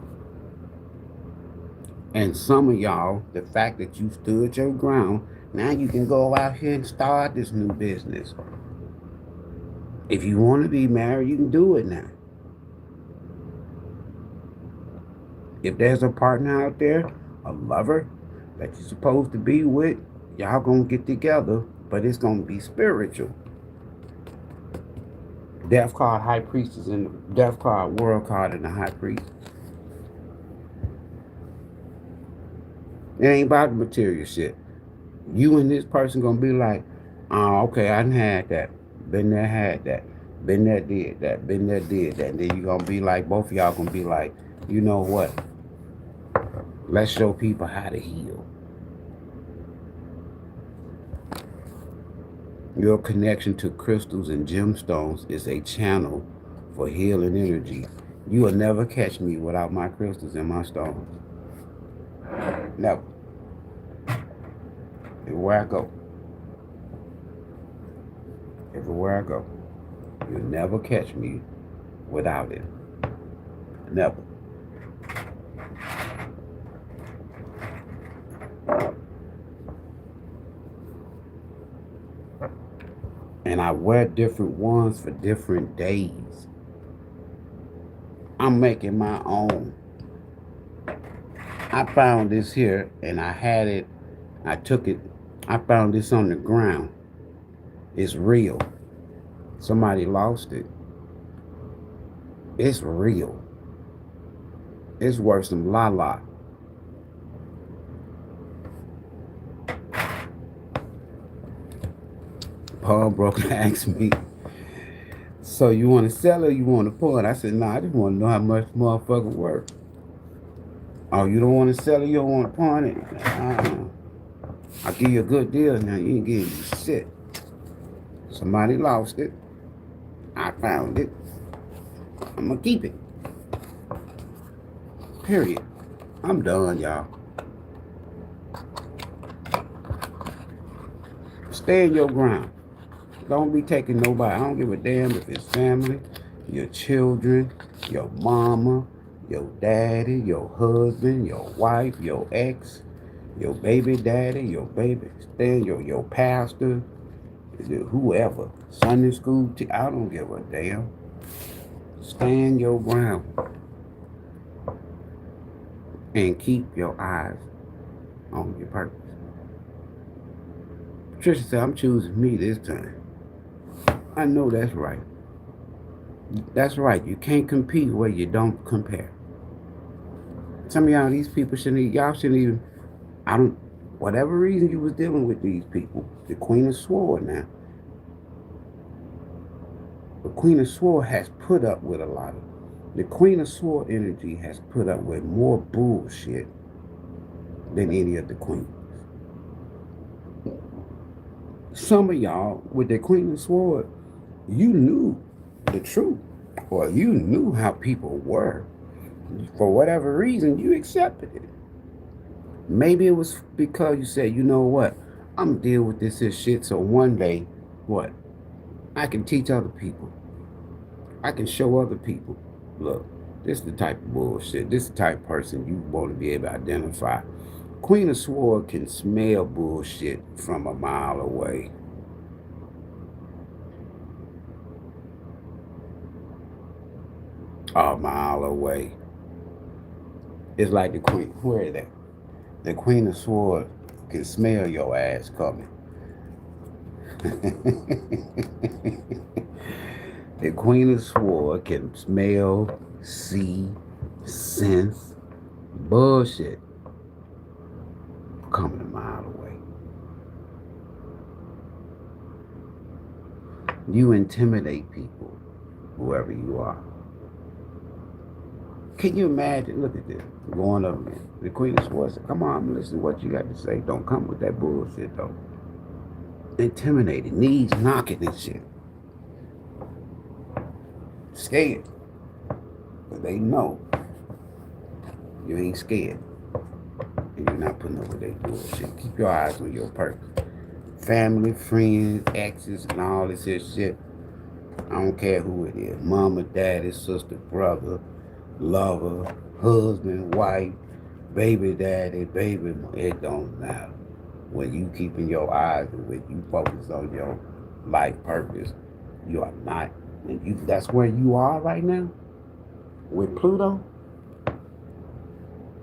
And some of y'all, the fact that you stood your ground Now you can go out here and start this new business. If you want to be married, you can do it now. If there's a partner out there, a lover that you're supposed to be with, y'all gonna get together, but it's gonna be spiritual. Death card, high priest is in the death card, world card, and the high priest. It ain't about the material shit. You and this person gonna be like, oh, okay, I done had that. Been there, had that. Been there, did that. Been there, did that. And then you gonna be like, both of y'all gonna be like, you know what? Let's show people how to heal. Your connection to crystals and gemstones is a channel for healing energy. You will never catch me without my crystals and my stones. Never. Everywhere I go. Everywhere I go. You'll never catch me without it. Never. And I wear different ones for different days. I'm making my own. I found this here and I had it. I took it. I found this on the ground. It's real. Somebody lost it. It's real. It's worth some la-la. Pawnbroker asked me, so you want to sell it or you want to pawn? I said, nah, I just want to know how much motherfucker worth. Oh, you don't want to sell it? You don't want to pawn it? I'll give you a good deal now. You ain't getting me shit. Somebody lost it. I found it. I'm going to keep it. Period. I'm done, y'all. Stay in your ground. Don't be taking nobody. I don't give a damn if it's family, your children, your mama, your daddy, your husband, your wife, your ex, your baby daddy, your baby, stand your pastor, whoever, Sunday school, I don't give a damn. Stand your ground and keep your eyes on your purpose. Patricia said, I'm choosing me this time. I know that's right. That's right. You can't compete where you don't compare. Some of y'all, these people y'all shouldn't even, whatever reason you was dealing with these people, the Queen of Swords now. The Queen of Swords has put up with a lot of, the Queen of Swords energy has put up with more bullshit than any of the queens. Some of y'all, with the Queen of Swords, you knew the truth, or you knew how people were. For whatever reason, you accepted it. Maybe it was because you said, you know what, I'm going to deal with this shit, so one day, what? I can teach other people. I can show other people, look, this is the type of bullshit, this is the type of person you want to be able to identify. Queen of Swords can smell bullshit from a mile away. A mile away. It's like the Queen, where is that? The Queen of Swords can smell your ass coming. The Queen of Swords can smell, see, sense bullshit coming a mile away. You intimidate people, whoever you are. Can you imagine? Look at this. Going up again. The Queen of Swords said, come on, listen to what you got to say. Don't come with that bullshit, though. Intimidated. Knees knocking and shit. Scared. But they know you ain't scared. And you're not putting up with that bullshit. Keep your eyes on your purpose. Family, friends, exes, and all this here shit. I don't care who it is. Mama, daddy, sister, brother, lover, husband, wife, baby daddy, baby, it don't matter. when you keeping your eyes and when you focus on your life purpose, you are not. And that's where you are right now with Pluto.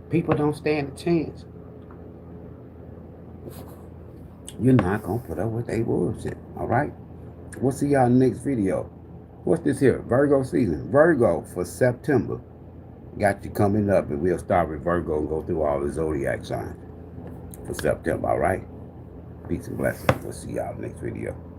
People don't stand a chance. You're not gonna put up with their bullshit. All right. We'll see y'all next video. What's this here? Virgo season. Virgo for September. Got you coming up, and we'll start with Virgo and go through all the zodiac signs for September. All right. Peace and blessings. We'll see y'all next video.